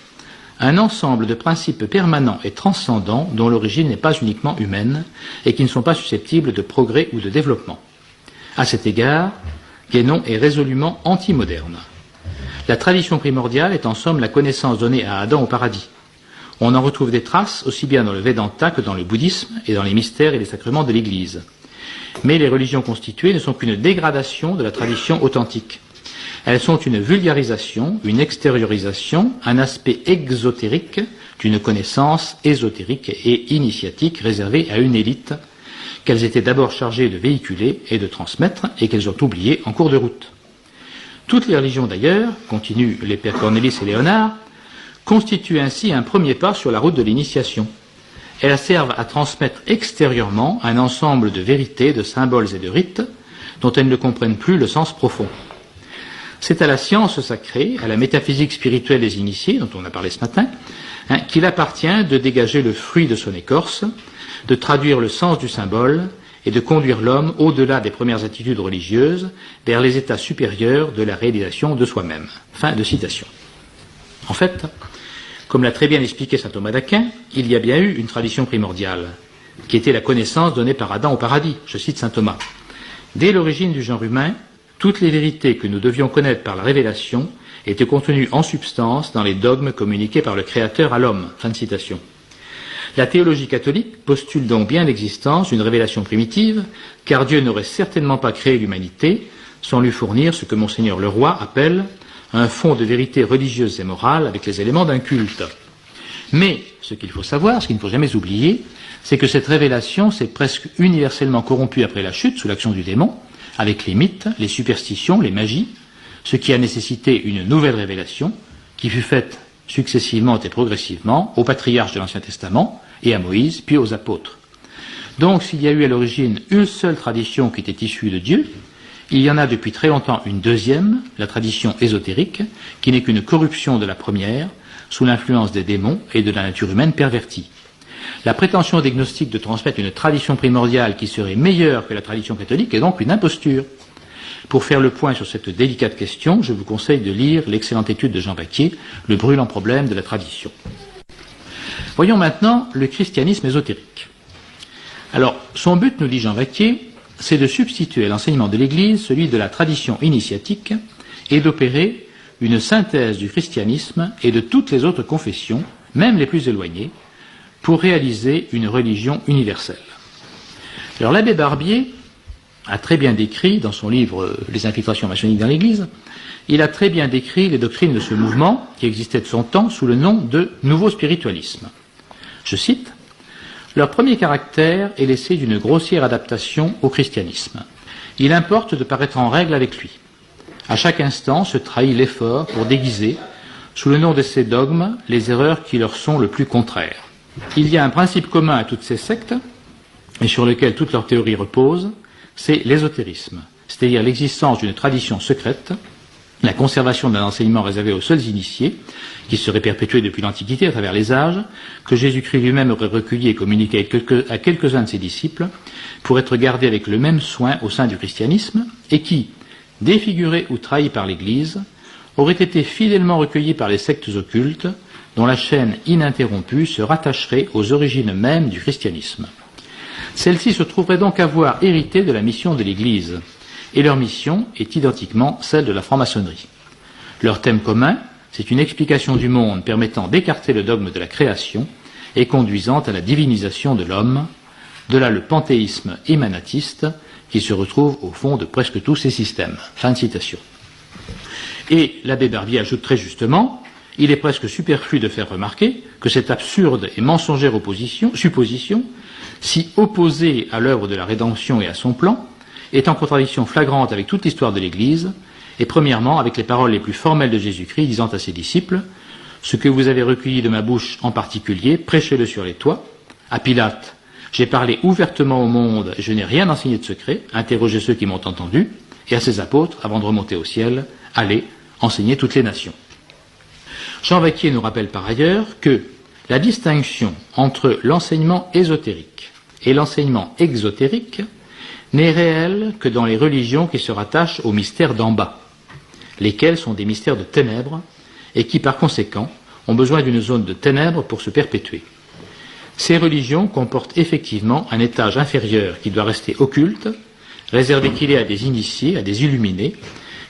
un ensemble de principes permanents et transcendants dont l'origine n'est pas uniquement humaine et qui ne sont pas susceptibles de progrès ou de développement. À cet égard, Guénon est résolument anti-moderne. La tradition primordiale est en somme la connaissance donnée à Adam au paradis. On en retrouve des traces aussi bien dans le Vedanta que dans le bouddhisme et dans les mystères et les sacrements de l'Église. Mais les religions constituées ne sont qu'une dégradation de la tradition authentique. Elles sont une vulgarisation, une extériorisation, un aspect exotérique d'une connaissance ésotérique et initiatique réservée à une élite qu'elles étaient d'abord chargées de véhiculer et de transmettre et qu'elles ont oubliées en cours de route. Toutes les religions d'ailleurs, continuent les pères Cornélis et Léonard, constituent ainsi un premier pas sur la route de l'initiation. Elles servent à transmettre extérieurement un ensemble de vérités, de symboles et de rites dont elles ne comprennent plus le sens profond. C'est à la science sacrée, à la métaphysique spirituelle des initiés, dont on a parlé ce matin, qu'il appartient de dégager le fruit de son écorce, de traduire le sens du symbole et de conduire l'homme au-delà des premières attitudes religieuses vers les états supérieurs de la réalisation de soi-même. Fin de citation. En fait, comme l'a très bien expliqué saint Thomas d'Aquin, il y a bien eu une tradition primordiale, qui était la connaissance donnée par Adam au paradis. Je cite saint Thomas. Dès l'origine du genre humain, toutes les vérités que nous devions connaître par la révélation étaient contenues en substance dans les dogmes communiqués par le Créateur à l'homme. Fin de citation. La théologie catholique postule donc bien l'existence d'une révélation primitive, car Dieu n'aurait certainement pas créé l'humanité sans lui fournir ce que Monseigneur Leroy appelle un fond de vérité religieuse et morale avec les éléments d'un culte. Mais ce qu'il faut savoir, ce qu'il ne faut jamais oublier, c'est que cette révélation s'est presque universellement corrompue après la chute sous l'action du démon, avec les mythes, les superstitions, les magies, ce qui a nécessité une nouvelle révélation qui fut faite successivement et progressivement aux patriarches de l'Ancien Testament et à Moïse, puis aux apôtres. Donc s'il y a eu à l'origine une seule tradition qui était issue de Dieu, il y en a depuis très longtemps une deuxième, la tradition ésotérique, qui n'est qu'une corruption de la première, sous l'influence des démons et de la nature humaine pervertie. La prétention des gnostiques de transmettre une tradition primordiale qui serait meilleure que la tradition catholique est donc une imposture. Pour faire le point sur cette délicate question, je vous conseille de lire l'excellente étude de Jean Vaquier, Le brûlant problème de la tradition. Voyons maintenant le christianisme ésotérique. Alors, son but, nous dit Jean Vaquier, c'est de substituer à l'enseignement de l'Église celui de la tradition initiatique et d'opérer une synthèse du christianisme et de toutes les autres confessions, même les plus éloignées, pour réaliser une religion universelle. Alors l'abbé Barbier a très bien décrit, dans son livre « Les infiltrations maçonniques dans l'Église », il a très bien décrit les doctrines de ce mouvement qui existait de son temps sous le nom de nouveau spiritualisme. Je cite, « Leur premier caractère est l'essai d'une grossière adaptation au christianisme. Il importe de paraître en règle avec lui. À chaque instant se trahit l'effort pour déguiser, sous le nom de ces dogmes, les erreurs qui leur sont le plus contraires. Il y a un principe commun à toutes ces sectes, et sur lequel toute leur théorie repose, c'est l'ésotérisme, c'est-à-dire l'existence d'une tradition secrète, la conservation d'un enseignement réservé aux seuls initiés, qui serait perpétué depuis l'Antiquité à travers les âges, que Jésus-Christ lui-même aurait recueilli et communiqué à quelques-uns de ses disciples, pour être gardé avec le même soin au sein du christianisme, et qui, défiguré ou trahi par l'Église, aurait été fidèlement recueilli par les sectes occultes, dont la chaîne ininterrompue se rattacherait aux origines mêmes du christianisme. Celle-ci se trouverait donc avoir hérité de la mission de l'Église, et leur mission est identiquement celle de la franc-maçonnerie. Leur thème commun, c'est une explication du monde permettant d'écarter le dogme de la création et conduisant à la divinisation de l'homme, de là le panthéisme émanatiste qui se retrouve au fond de presque tous ces systèmes. » Fin de citation. Et l'abbé Barbier ajoute très justement, il est presque superflu de faire remarquer que cette absurde et mensongère supposition, si opposée à l'œuvre de la rédemption et à son plan, est en contradiction flagrante avec toute l'histoire de l'Église, et premièrement avec les paroles les plus formelles de Jésus-Christ disant à ses disciples « Ce que vous avez recueilli de ma bouche en particulier, prêchez-le sur les toits. » À Pilate, « J'ai parlé ouvertement au monde, et je n'ai rien enseigné de secret, interrogez ceux qui m'ont entendu. » Et à ses apôtres, avant de remonter au ciel, « Allez, enseignez toutes les nations. » Jean Vacquier nous rappelle par ailleurs que la distinction entre l'enseignement ésotérique et l'enseignement exotérique n'est réelle que dans les religions qui se rattachent aux mystères d'en bas, lesquels sont des mystères de ténèbres et qui, par conséquent, ont besoin d'une zone de ténèbres pour se perpétuer. Ces religions comportent effectivement un étage inférieur qui doit rester occulte, réservé qu'il est à des initiés, à des illuminés,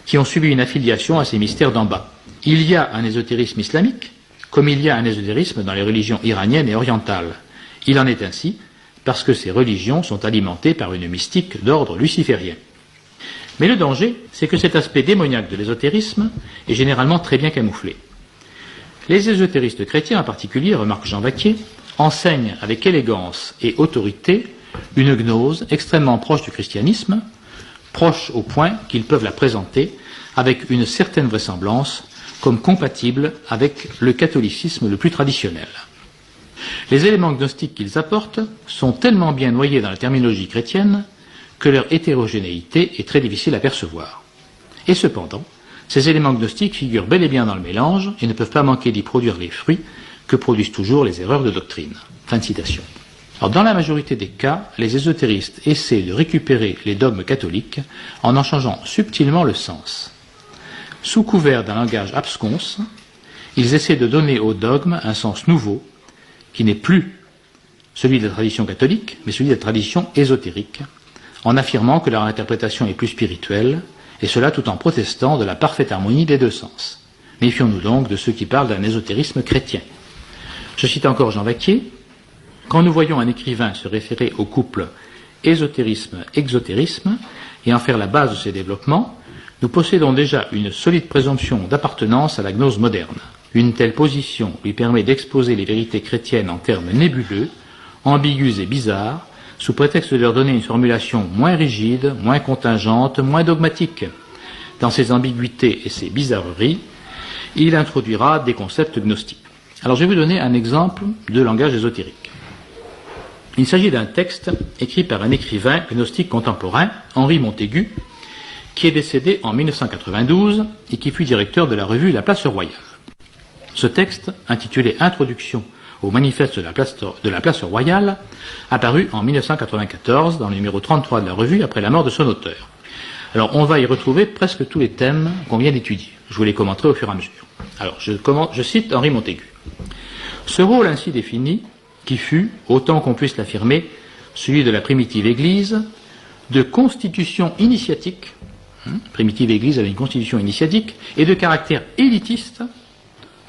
qui ont subi une affiliation à ces mystères d'en bas. Il y a un ésotérisme islamique, comme il y a un ésotérisme dans les religions iraniennes et orientales. Il en est ainsi parce que ces religions sont alimentées par une mystique d'ordre luciférien. Mais le danger, c'est que cet aspect démoniaque de l'ésotérisme est généralement très bien camouflé. Les ésotéristes chrétiens en particulier, remarque Jean Vacquier, enseignent avec élégance et autorité une gnose extrêmement proche du christianisme, proche au point qu'ils peuvent la présenter avec une certaine vraisemblance comme compatible avec le catholicisme le plus traditionnel. Les éléments gnostiques qu'ils apportent sont tellement bien noyés dans la terminologie chrétienne que leur hétérogénéité est très difficile à percevoir. Et cependant, ces éléments gnostiques figurent bel et bien dans le mélange et ne peuvent pas manquer d'y produire les fruits que produisent toujours les erreurs de doctrine. Fin de citation. Alors, dans la majorité des cas, les ésotéristes essaient de récupérer les dogmes catholiques en changeant subtilement le sens. Sous couvert d'un langage absconce, ils essaient de donner au dogme un sens nouveau, qui n'est plus celui de la tradition catholique, mais celui de la tradition ésotérique, en affirmant que leur interprétation est plus spirituelle, et cela tout en protestant de la parfaite harmonie des deux sens. Méfions-nous donc de ceux qui parlent d'un ésotérisme chrétien. Je cite encore Jean Vacquier. Quand nous voyons un écrivain se référer au couple ésotérisme-exotérisme et en faire la base de ses développements, nous possédons déjà une solide présomption d'appartenance à la gnose moderne. Une telle position lui permet d'exposer les vérités chrétiennes en termes nébuleux, ambigus et bizarres, sous prétexte de leur donner une formulation moins rigide, moins contingente, moins dogmatique. Dans ces ambiguïtés et ces bizarreries, il introduira des concepts gnostiques. Alors je vais vous donner un exemple de langage ésotérique. Il s'agit d'un texte écrit par un écrivain gnostique contemporain, Henri Montaigu, qui est décédé en 1992 et qui fut directeur de la revue La Place Royale. Ce texte, intitulé « Introduction au manifeste de la Place Royale », apparu en 1994 dans le numéro 33 de la revue après la mort de son auteur. Alors on va y retrouver presque tous les thèmes qu'on vient d'étudier. Je vous les commenterai au fur et à mesure. Alors je cite Henri Montaigu. « Ce rôle ainsi défini, qui fut, autant qu'on puisse l'affirmer, celui de la primitive Église, de constitution initiatique, primitive Église avait une constitution initiatique, et de caractère élitiste. »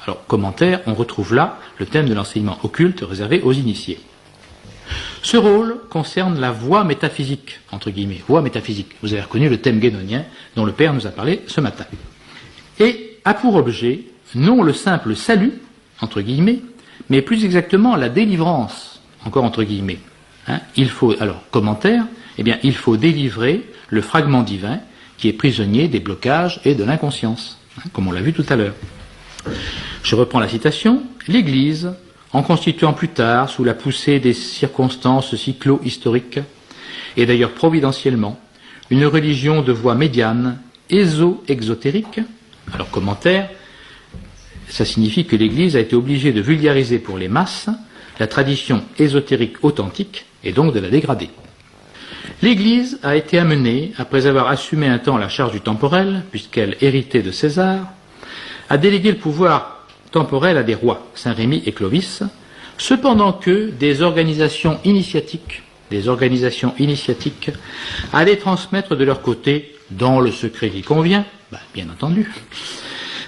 Alors, commentaire, on retrouve là le thème de l'enseignement occulte réservé aux initiés. Ce rôle concerne la voie métaphysique, entre guillemets, voie métaphysique. Vous avez reconnu le thème guénonien dont le Père nous a parlé ce matin. Et a pour objet, non le simple salut, entre guillemets, mais plus exactement la délivrance, encore entre guillemets. Il faut, alors, commentaire, eh bien, il faut délivrer le fragment divin qui est prisonnier des blocages et de l'inconscience, comme on l'a vu tout à l'heure. Je reprends la citation. L'Église, en constituant plus tard, sous la poussée des circonstances cyclo-historiques, et d'ailleurs providentiellement, une religion de voie médiane, éso-exotérique. Alors, commentaire, ça signifie que l'Église a été obligée de vulgariser pour les masses la tradition ésotérique authentique, et donc de la dégrader. L'Église a été amenée, après avoir assumé un temps la charge du temporel, puisqu'elle héritait de César, à déléguer le pouvoir temporel à des rois, Saint Rémy et Clovis, cependant que des organisations initiatiques allaient transmettre de leur côté, dans le secret qui convient, bien entendu,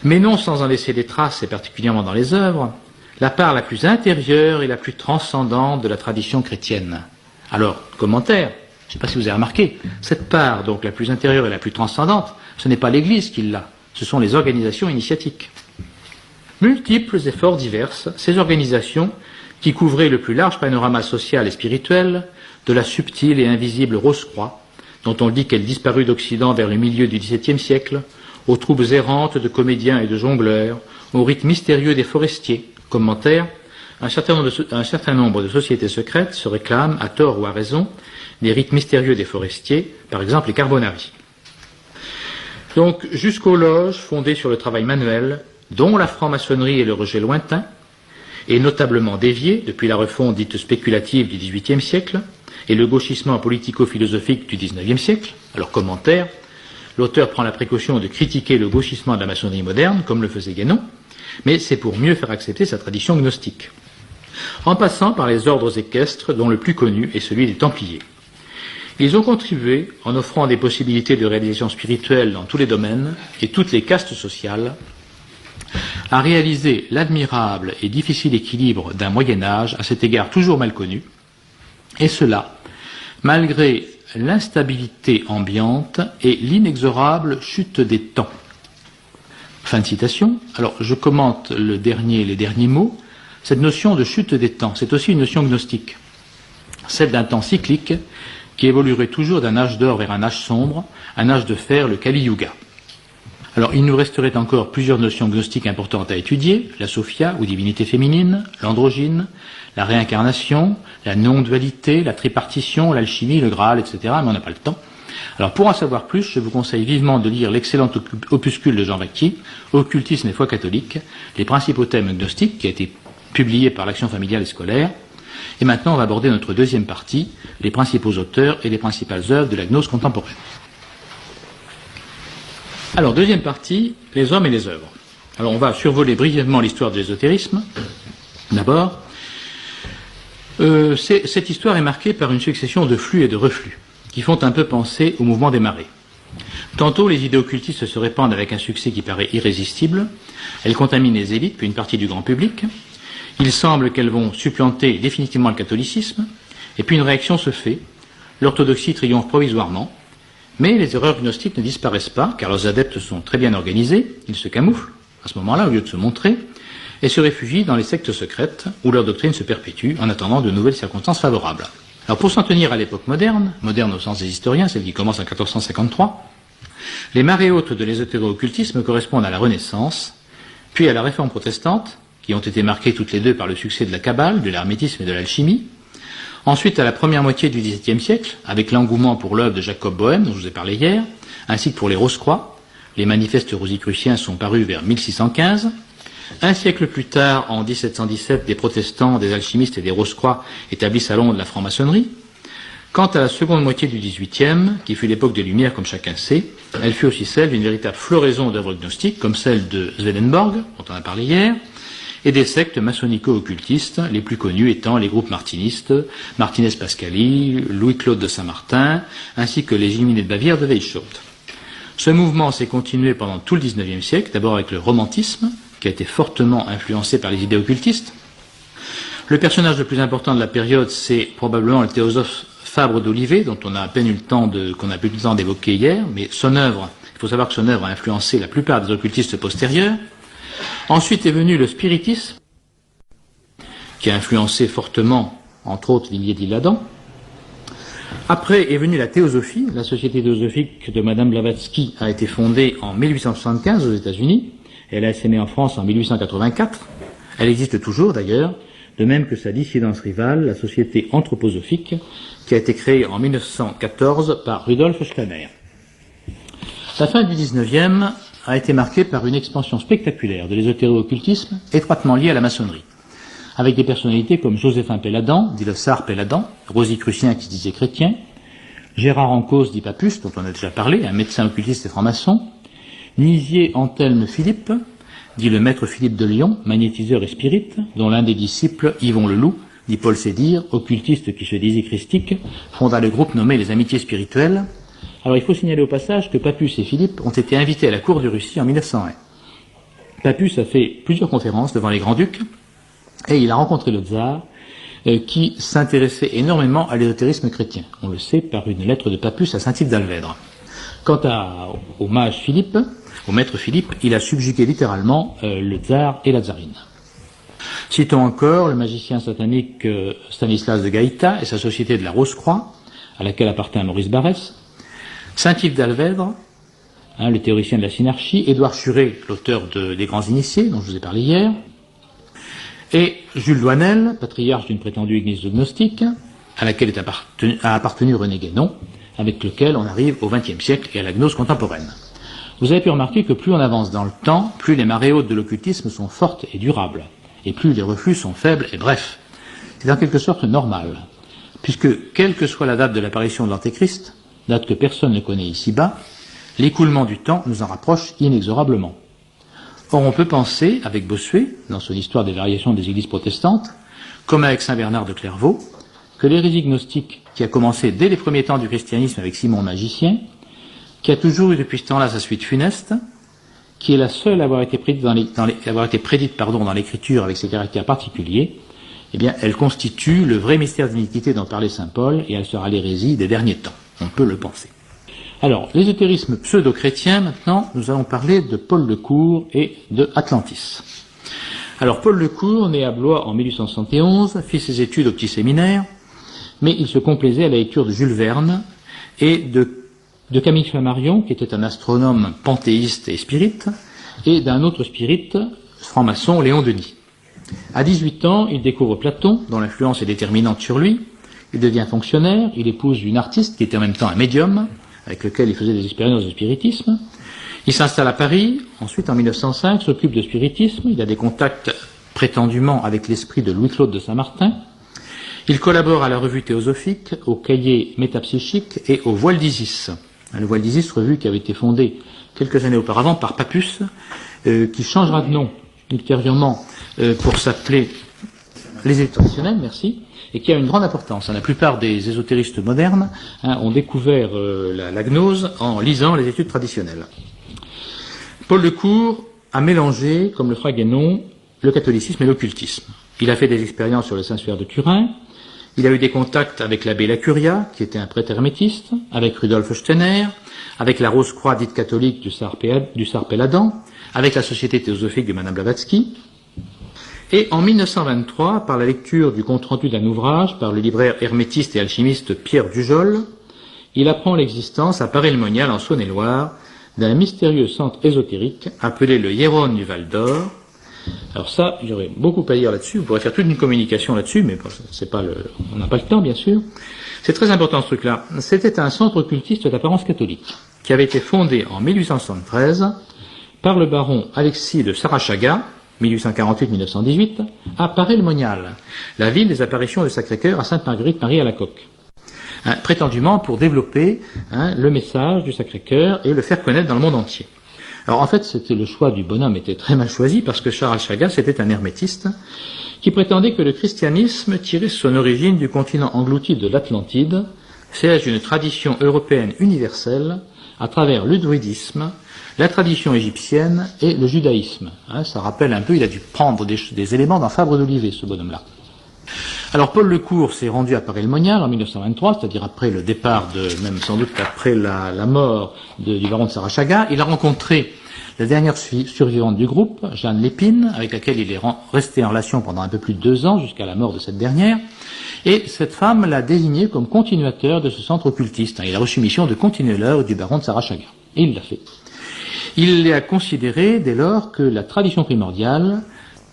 mais non sans en laisser des traces, et particulièrement dans les œuvres, la part la plus intérieure et la plus transcendante de la tradition chrétienne. Alors, commentaire, je ne sais pas si vous avez remarqué, cette part, donc la plus intérieure et la plus transcendante, ce n'est pas l'Église qui l'a, ce sont les organisations initiatiques. Multiples et fort diverses, ces organisations, qui couvraient le plus large panorama social et spirituel, de la subtile et invisible Rose-Croix, dont on dit qu'elle disparut d'Occident vers le milieu du XVIIe siècle, aux troupes errantes de comédiens et de jongleurs, aux rites mystérieux des forestiers. Commentaire, un certain nombre de sociétés secrètes se réclament, à tort ou à raison, des rites mystérieux des forestiers, par exemple les Carbonari. Donc, jusqu'aux loges fondées sur le travail manuel, dont la franc-maçonnerie et le rejet lointain, et notablement dévié depuis la refonte dite spéculative du XVIIIe siècle et le gauchissement politico-philosophique du XIXe siècle. Alors, commentaire, l'auteur prend la précaution de critiquer le gauchissement de la maçonnerie moderne, comme le faisait Guénon, mais c'est pour mieux faire accepter sa tradition gnostique. En passant par les ordres équestres, dont le plus connu est celui des Templiers. Ils ont contribué, en offrant des possibilités de réalisation spirituelle dans tous les domaines et toutes les castes sociales, à réaliser l'admirable et difficile équilibre d'un Moyen-Âge, à cet égard toujours mal connu, et cela, malgré l'instabilité ambiante et l'inexorable chute des temps. Fin de citation. Alors, je commente les derniers mots. Cette notion de chute des temps, c'est aussi une notion gnostique, celle d'un temps cyclique qui évoluerait toujours d'un âge d'or vers un âge sombre, un âge de fer, le Kali Yuga. Alors, il nous resterait encore plusieurs notions gnostiques importantes à étudier, la Sophia, ou divinité féminine, l'androgyne, la réincarnation, la non-dualité, la tripartition, l'alchimie, le Graal, etc., mais on n'a pas le temps. Alors, pour en savoir plus, je vous conseille vivement de lire l'excellent opuscule de Jean Vacquier, Occultisme et foi catholique, les principaux thèmes gnostiques, qui a été publié par l'Action familiale et scolaire. Et maintenant, on va aborder notre deuxième partie, les principaux auteurs et les principales œuvres de la gnose contemporaine. Alors, deuxième partie, les hommes et les œuvres. Alors, on va survoler brièvement l'histoire de l'ésotérisme. D'abord, cette histoire est marquée par une succession de flux et de reflux, qui font un peu penser au mouvement des marées. Tantôt, les idées occultistes se répandent avec un succès qui paraît irrésistible. Elles contaminent les élites, puis une partie du grand public. Il semble qu'elles vont supplanter définitivement le catholicisme, et puis une réaction se fait. L'orthodoxie triomphe provisoirement, mais les erreurs gnostiques ne disparaissent pas, car leurs adeptes sont très bien organisés, ils se camouflent, à ce moment-là, au lieu de se montrer, et se réfugient dans les sectes secrètes, où leur doctrine se perpétue, en attendant de nouvelles circonstances favorables. Alors, pour s'en tenir à l'époque moderne au sens des historiens, celle qui commence en 1453, les marées hautes de l'ésotéro-occultisme correspondent à la Renaissance, puis à la Réforme protestante, qui ont été marquées toutes les deux par le succès de la Kabbale, de l'hermétisme et de l'alchimie. Ensuite, à la première moitié du XVIIe siècle, avec l'engouement pour l'œuvre de Jacob Bohème, dont je vous ai parlé hier, ainsi que pour les Rose-Croix. Les manifestes rosicruciens sont parus vers 1615. Un siècle plus tard, en 1717, des protestants, des alchimistes et des Rose-Croix établissent à Londres la franc-maçonnerie. Quant à la seconde moitié du XVIIIe, qui fut l'époque des Lumières, comme chacun sait, elle fut aussi celle d'une véritable floraison d'œuvres gnostiques, comme celle de Swedenborg, dont on a parlé hier, et des sectes maçonnico-occultistes, les plus connus étant les groupes martinistes, Martinez Pascali, Louis-Claude de Saint-Martin, ainsi que les Illuminés de Bavière de Weishaupt. Ce mouvement s'est continué pendant tout le XIXe siècle, d'abord avec le romantisme, qui a été fortement influencé par les idées occultistes. Le personnage le plus important de la période, c'est probablement le théosophe Fabre d'Olivet, dont on a à peine eu le temps d'évoquer hier, mais son œuvre, il faut savoir que son œuvre a influencé la plupart des occultistes postérieurs. Ensuite est venu le spiritisme, qui a influencé fortement, entre autres, Villiers d'Isle-Adam. Après est venue la théosophie. La société théosophique de Madame Blavatsky a été fondée en 1875 aux États-Unis. Elle a essaimé en France en 1884. Elle existe toujours d'ailleurs, de même que sa dissidence rivale, la société anthroposophique, qui a été créée en 1914 par Rudolf Steiner. La fin du XIXe a été marquée par une expansion spectaculaire de l'ésotéro-occultisme, étroitement liée à la maçonnerie, avec des personnalités comme Joséphin Péladan, dit le Tsar Péladan, Rosicrucien qui se disait chrétien, Gérard Encausse, dit Papus, dont on a déjà parlé, un médecin occultiste et franc-maçon, Nisier Anthelme Philippe, dit le maître Philippe de Lyon, magnétiseur et spirit, dont l'un des disciples, Yvon Leloup, dit Paul Sédir, occultiste qui se disait christique, fonda le groupe nommé les Amitiés spirituelles. Alors il faut signaler au passage que Papus et Philippe ont été invités à la cour de Russie en 1901. Papus a fait plusieurs conférences devant les grands-ducs, et il a rencontré le tsar, qui s'intéressait énormément à l'ésotérisme chrétien. On le sait par une lettre de Papus à Saint-Yves d'Alvèdre. Quant au mage Philippe, au maître Philippe, il a subjugué littéralement le tsar et la tsarine. Citons encore le magicien satanique Stanislas de Gaïta et sa société de la Rose-Croix, à laquelle appartint Maurice Barrès, Saint-Yves d'Alvèdre, le théoricien de la synarchie, Édouard Churet, l'auteur des Grands Initiés, dont je vous ai parlé hier, et Jules Douanel, patriarche d'une prétendue église gnostique, à laquelle a appartenu René Guénon, avec lequel on arrive au XXe siècle et à la gnose contemporaine. Vous avez pu remarquer que plus on avance dans le temps, plus les marées hautes de l'occultisme sont fortes et durables, et plus les reflux sont faibles et brefs. C'est en quelque sorte normal, puisque quelle que soit la date de l'apparition de l'Antéchrist, date que personne ne connaît ici-bas, l'écoulement du temps nous en rapproche inexorablement. Or on peut penser, avec Bossuet, dans son histoire des variations des églises protestantes, comme avec Saint Bernard de Clairvaux, que l'hérésie gnostique, qui a commencé dès les premiers temps du christianisme avec Simon le magicien, qui a toujours eu depuis ce temps-là sa suite funeste, qui est la seule à avoir été prédite dans l'écriture avec ses caractères particuliers, eh bien, elle constitue le vrai mystère d'iniquité dont parlait saint Paul, et elle sera l'hérésie des derniers temps. On peut le penser. Alors, l'ésotérisme pseudo-chrétien, maintenant, nous allons parler de Paul Lecours et de Atlantis. Alors, Paul Lecours, né à Blois en 1871, fit ses études au petit séminaire, mais il se complaisait à la lecture de Jules Verne et de Camille Flammarion, qui était un astronome panthéiste et spirit, et d'un autre spirit, franc-maçon, Léon Denis. À 18 ans, il découvre Platon, dont l'influence est déterminante sur lui. Il devient fonctionnaire, il épouse une artiste qui était en même temps un médium, avec lequel il faisait des expériences de spiritisme. Il s'installe à Paris, ensuite en 1905, s'occupe de spiritisme, il a des contacts prétendument avec l'esprit de Louis-Claude de Saint-Martin. Il collabore à la revue théosophique, au cahier métapsychique et au Voile d'Isis. Le Voile d'Isis, revue qui avait été fondée quelques années auparavant par Papus, qui changera de nom ultérieurement pour s'appeler Les Études traditionnelles, merci, et qui a une grande importance. La plupart des ésotéristes modernes ont découvert la gnose en lisant les Études traditionnelles. Paul Lecours a mélangé, comme le fera Guénon, le catholicisme et l'occultisme. Il a fait des expériences sur le Saint-Suaire de Turin, il a eu des contacts avec l'abbé Lacuria, qui était un prêtre hermétiste, avec Rudolf Steiner, avec la Rose-Croix dite catholique du Tsar Péladan, avec la Société théosophique de Madame Blavatsky. Et en 1923, par la lecture du compte-rendu d'un ouvrage par le libraire hermétiste et alchimiste Pierre Dujol, il apprend l'existence à Paray-le-Monial, en Saône-et-Loire, d'un mystérieux centre ésotérique appelé le Hieron du Val d'Or. Alors ça, j'aurais beaucoup à dire là-dessus, on pourrait faire toute une communication là-dessus, mais on n'a pas le temps, bien sûr. C'est très important ce truc-là. C'était un centre occultiste d'apparence catholique, qui avait été fondé en 1873 par le baron Alexis de Sarachaga, 1848-1918, à Paray-le-Monial, la ville des apparitions de Sacré-Cœur à Sainte-Marguerite-Marie-à-la-Coque, prétendument pour développer le message du Sacré-Cœur et le faire connaître dans le monde entier. Alors en fait, le choix du bonhomme était très mal choisi parce que Charles Chagas était un hermétiste qui prétendait que le christianisme tirait son origine du continent englouti de l'Atlantide, siège d'une tradition européenne universelle à travers le druidisme, la tradition égyptienne et le judaïsme. Ça rappelle un peu, il a dû prendre des éléments dans Fabre d'Olivet, ce bonhomme-là. Alors Paul Lecourt s'est rendu à Paray-le-Monial en 1923, c'est-à-dire après le départ même sans doute après la mort du baron de Sarachaga. Il a rencontré la dernière survivante du groupe, Jeanne Lépine, avec laquelle il est resté en relation pendant un peu plus de 2 ans, jusqu'à la mort de cette dernière. Et cette femme l'a désigné comme continuateur de ce centre occultiste. Il a reçu mission de continuer l'œuvre du baron de Sarachaga. Et il l'a fait. Il a considéré dès lors que la tradition primordiale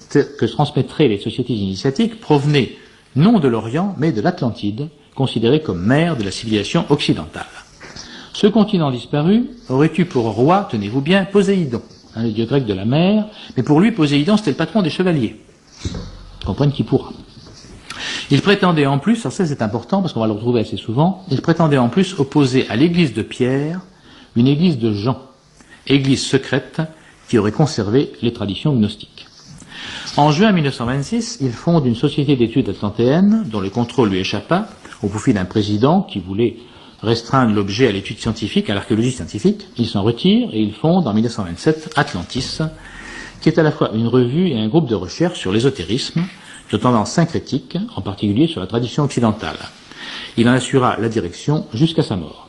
que transmettraient les sociétés initiatiques provenait non de l'Orient, mais de l'Atlantide, considérée comme mère de la civilisation occidentale. Ce continent disparu aurait eu pour roi, tenez-vous bien, Poséidon, le dieu grec de la mer, mais pour lui, Poséidon, c'était le patron des chevaliers. Comprenne qui pourra. Il prétendait en plus, ça c'est important parce qu'on va le retrouver assez souvent, il prétendait en plus opposer à l'église de Pierre une église de Jean, église secrète qui aurait conservé les traditions gnostiques. En juin 1926, il fonde une société d'études atlantéennes dont le contrôle lui échappa au profit d'un président qui voulait restreindre l'objet à l'étude scientifique, à l'archéologie scientifique. Il s'en retire et il fonde en 1927 Atlantis, qui est à la fois une revue et un groupe de recherche sur l'ésotérisme, de tendance syncrétique, en particulier sur la tradition occidentale. Il en assura la direction jusqu'à sa mort.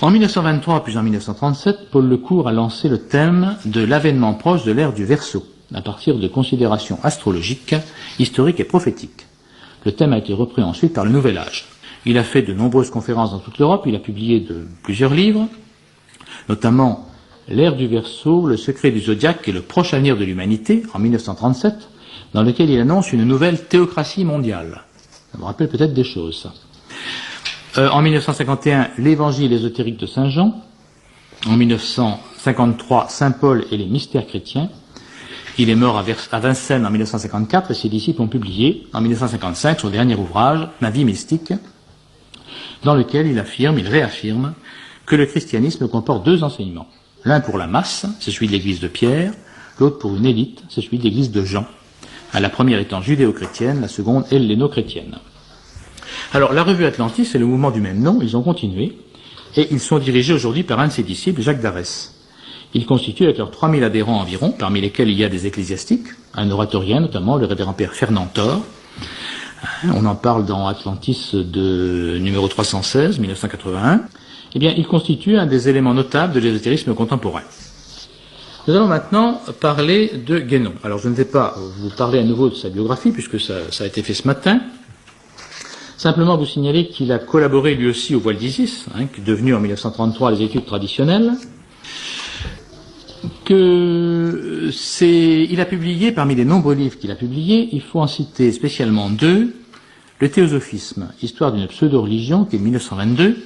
En 1923 puis en 1937, Paul Lecourt a lancé le thème de l'avènement proche de l'ère du Verseau, à partir de considérations astrologiques, historiques et prophétiques. Le thème a été repris ensuite par le Nouvel Âge. Il a fait de nombreuses conférences dans toute l'Europe, il a publié plusieurs livres, notamment L'ère du Verseau, le secret du zodiaque et le proche avenir de l'humanité, en 1937, dans lequel il annonce une nouvelle théocratie mondiale. Ça me rappelle peut-être des choses, ça. En 1951, l'Évangile ésotérique de Saint Jean. En 1953, Saint Paul et les mystères chrétiens. Il est mort à Vincennes en 1954 et ses disciples ont publié en 1955 son dernier ouvrage, Ma vie mystique, dans lequel il réaffirme que le christianisme comporte 2 enseignements. L'un pour la masse, c'est celui de l'église de Pierre, l'autre pour une élite, c'est celui de l'église de Jean. La première étant judéo-chrétienne, la seconde helléno-chrétienne. Alors la revue Atlantis et le mouvement du même nom, ils ont continué et ils sont dirigés aujourd'hui par un de ses disciples, Jacques d'Arès. Ils constituent avec leurs 3000 adhérents environ, parmi lesquels il y a des ecclésiastiques, un oratorien notamment, le révérend père Fernand Thor. On en parle dans Atlantis de numéro 316, 1981. Eh bien, il constitue un des éléments notables de l'ésotérisme contemporain. Nous allons maintenant parler de Guénon. Alors, je ne vais pas vous parler à nouveau de sa biographie, puisque ça a été fait ce matin. Simplement vous signaler qu'il a collaboré lui aussi au voile d'Isis, qui est devenu en 1933 les études traditionnelles. Il a publié, parmi les nombreux livres qu'il a publiés, il faut en citer spécialement 2, le Théosophisme, histoire d'une pseudo-religion, qui est de 1922,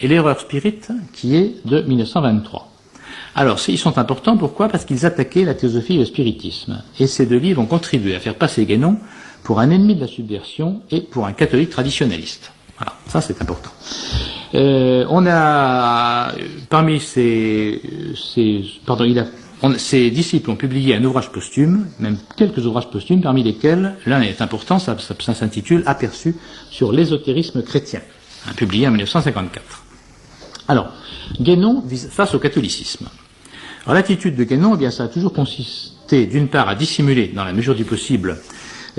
et l'Erreur Spirit, qui est de 1923. Alors, ils sont importants, pourquoi? Parce qu'ils attaquaient la théosophie et le spiritisme. Et ces 2 livres ont contribué à faire passer Guénon pour un ennemi de la subversion et pour un catholique traditionnaliste. Voilà, ça c'est important. On a, parmi ses disciples ont publié un ouvrage posthume, même quelques ouvrages posthumes, parmi lesquels l'un est important, ça s'intitule Aperçu sur l'ésotérisme chrétien, publié en 1954. Alors, Guénon face au catholicisme. Alors l'attitude de Guénon, eh bien, ça a toujours consisté d'une part à dissimuler, dans la mesure du possible,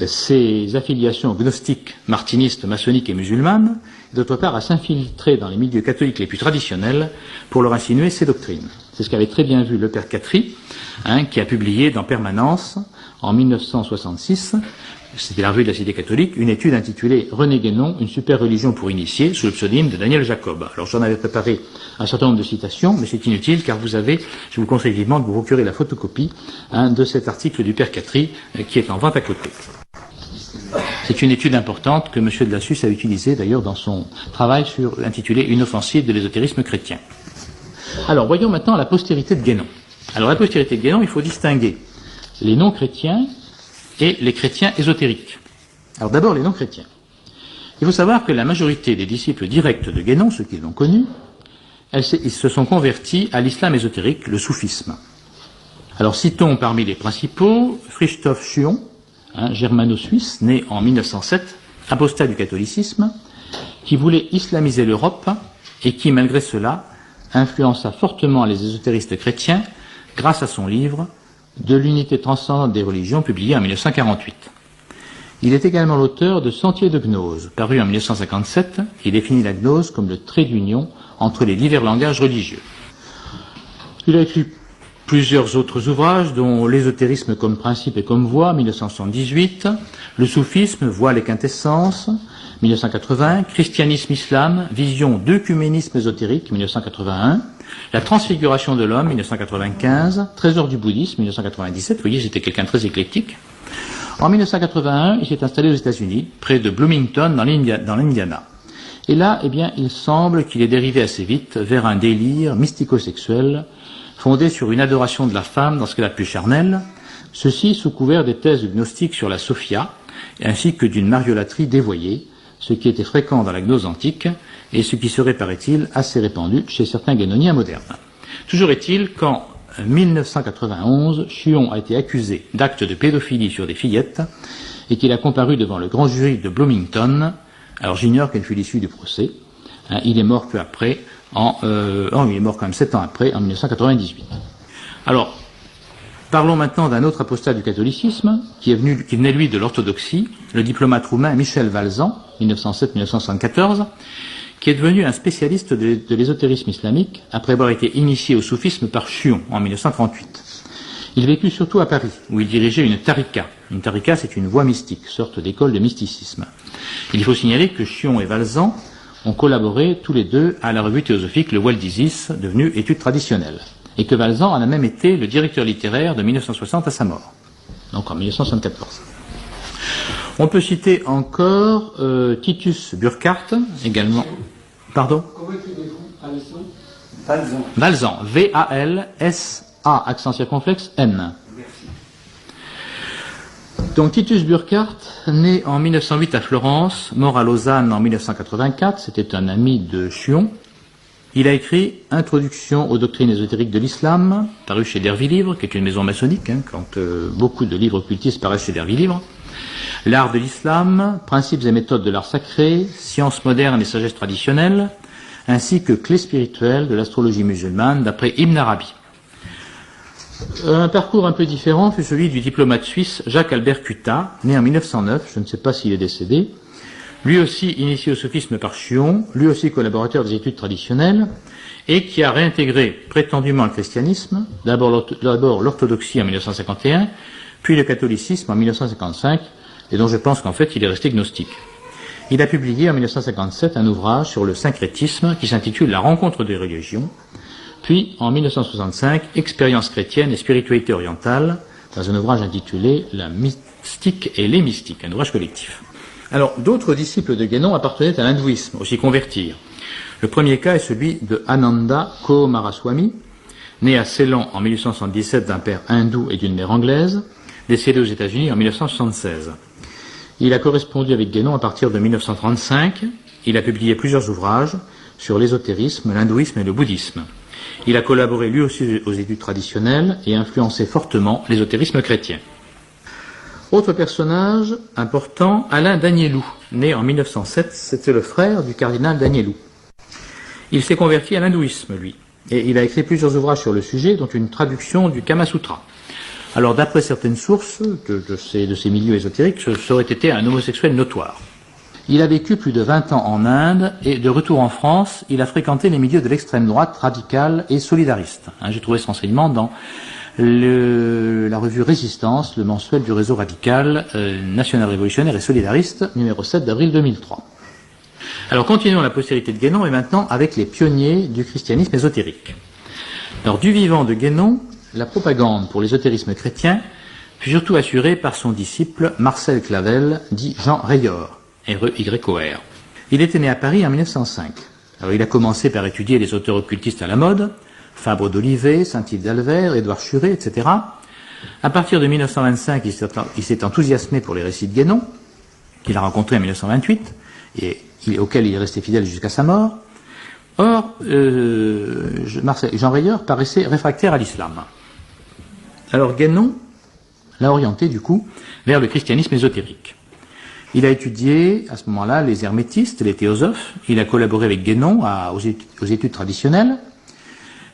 ses affiliations gnostiques, martinistes, maçonniques et musulmanes, et d'autre part à s'infiltrer dans les milieux catholiques les plus traditionnels pour leur insinuer ses doctrines. C'est ce qu'avait très bien vu le père Catry, qui a publié dans Permanence, en 1966, c'était la revue de la Cité catholique, une étude intitulée René Guénon, une super religion pour initiés, sous le pseudonyme de Daniel Jacob. Alors j'en avais préparé un certain nombre de citations, mais c'est inutile car je vous conseille vivement de vous procurer la photocopie de cet article du père Catry qui est en vente à côté. C'est une étude importante que M. de Lassus a utilisée d'ailleurs dans son travail intitulé Une offensive de l'ésotérisme chrétien. Alors voyons maintenant la postérité de Guénon. Alors la postérité de Guénon, il faut distinguer les non-chrétiens et les chrétiens ésotériques. Alors d'abord les non-chrétiens. Il faut savoir que la majorité des disciples directs de Guénon, ceux qui l'ont connu, ils se sont convertis à l'islam ésotérique, le soufisme. Alors citons parmi les principaux Christophe Chuon, germano-suisse, né en 1907, apostat du catholicisme, qui voulait islamiser l'Europe et qui, malgré cela, influença fortement les ésotéristes chrétiens grâce à son livre « De l'unité transcendante des religions » publié en 1948. Il est également l'auteur de Sentiers de gnose, paru en 1957, qui définit la gnose comme le trait d'union entre les divers langages religieux. Il a écrit plusieurs autres ouvrages, dont L'ésotérisme comme principe et comme voie, 1978, Le soufisme, voile et quintessence, 1980, Christianisme islam, vision d'œcuménisme ésotérique, 1981, La transfiguration de l'homme, 1995, Trésor du bouddhisme, 1997, vous voyez, j'étais quelqu'un de très éclectique. En 1981, il s'est installé aux États-Unis, près de Bloomington, dans l'Indiana. Et là, eh bien, il semble qu'il est dérivé assez vite vers un délire mystico-sexuel, fondé sur une adoration de la femme dans ce qu'elle a de plus charnel, ceci sous couvert des thèses gnostiques sur la Sophia, ainsi que d'une mariolatrie dévoyée, ce qui était fréquent dans la gnose antique, et ce qui serait, paraît-il, assez répandu chez certains guénoniens modernes. Toujours est-il qu'en 1991, Chuon a été accusé d'actes de pédophilie sur des fillettes, et qu'il a comparu devant le grand jury de Bloomington. Alors j'ignore quelle fut l'issue du procès. Il est mort peu après, il est mort quand même 7 ans après, en 1998. Alors, parlons maintenant d'un autre apostat du catholicisme, qui venait lui de l'orthodoxie, le diplomate roumain Michel Valzan, 1907-1974, qui est devenu un spécialiste de l'ésotérisme islamique, après avoir été initié au soufisme par Chuon, en 1938. Il vécut surtout à Paris, où il dirigeait une tarika. Une tarika, c'est une voie mystique, sorte d'école de mysticisme. Il faut signaler que Chuon et Valzan ont collaboré tous les deux à la revue théosophique Le Voile d'Isis, devenue Études traditionnelles, et que Valzan en a même été le directeur littéraire de 1960 à sa mort, donc en 1974. On peut citer encore Titus Burckhardt, également. Pardon ? Comment écrivez-vous Valzan. Valzan, V-A-L-S-A, accent circonflexe, N. Merci. Donc Titus Burckhardt, né en 1908 à Florence, mort à Lausanne en 1984, c'était un ami de Chuon. Il a écrit Introduction aux doctrines ésotériques de l'islam, paru chez Derville Livre, qui est une maison maçonnique, quand beaucoup de livres occultistes paraissent chez Derville Livre. L'art de l'islam, principes et méthodes de l'art sacré, sciences modernes et sagesse traditionnelle, ainsi que clés spirituelles de l'astrologie musulmane d'après Ibn Arabi. Un parcours un peu différent fut celui du diplomate suisse Jacques-Albert Cutta, né en 1909, je ne sais pas s'il est décédé, lui aussi initié au sophisme par Chuon, lui aussi collaborateur des études traditionnelles, et qui a réintégré prétendument le christianisme, d'abord l'orthodoxie en 1951, puis le catholicisme en 1955, et dont je pense qu'en fait il est resté gnostique. Il a publié en 1957 un ouvrage sur le syncrétisme qui s'intitule La rencontre des religions, puis en 1965 Expérience chrétienne et spiritualité orientale, dans un ouvrage intitulé La mystique et les mystiques, un ouvrage collectif. Alors, d'autres disciples de Guénon appartenaient à l'hindouisme, aussi convertir. Le premier cas est celui de Ananda Komaraswamy, né à Ceylan en 1877 d'un père hindou et d'une mère anglaise, décédé aux États-Unis en 1976. Il a correspondu avec Guénon à partir de 1935. Il a publié plusieurs ouvrages sur l'ésotérisme, l'hindouisme et le bouddhisme. Il a collaboré lui aussi aux études traditionnelles et influencé fortement l'ésotérisme chrétien. Autre personnage important, Alain d'Agnelou, né en 1907, c'était le frère du cardinal d'Agnelou. Il s'est converti à l'hindouisme, lui, et il a écrit plusieurs ouvrages sur le sujet, dont une traduction du Kama Sutra. Alors, d'après certaines sources de ces milieux ésotériques, ce aurait été un homosexuel notoire. Il a vécu plus de 20 ans en Inde, et de retour en France, il a fréquenté les milieux de l'extrême droite radicale et solidariste. J'ai trouvé ce renseignement dans la revue Résistance, le mensuel du réseau radical national révolutionnaire et solidariste, numéro 7 d'avril 2003. Alors continuons la postérité de Guénon et maintenant avec les pionniers du christianisme ésotérique. Alors du vivant de Guénon, la propagande pour l'ésotérisme chrétien fut surtout assurée par son disciple Marcel Clavel, dit Jean Rayort, R-E-Y-O-R. Il était né à Paris en 1905. Alors il a commencé par étudier les auteurs occultistes à la mode, Fabre d'Olivet, Saint-Yves d'Alver, Édouard Churet, etc. À partir de 1925, il s'est enthousiasmé pour les récits de Guénon, qu'il a rencontrés en 1928, et auquel il est resté fidèle jusqu'à sa mort. Or, Jean Rayort paraissait réfractaire à l'islam. Alors Guénon l'a orienté, du coup, vers le christianisme ésotérique. Il a étudié, à ce moment-là, les hermétistes, les théosophes. Il a collaboré avec Guénon aux études traditionnelles.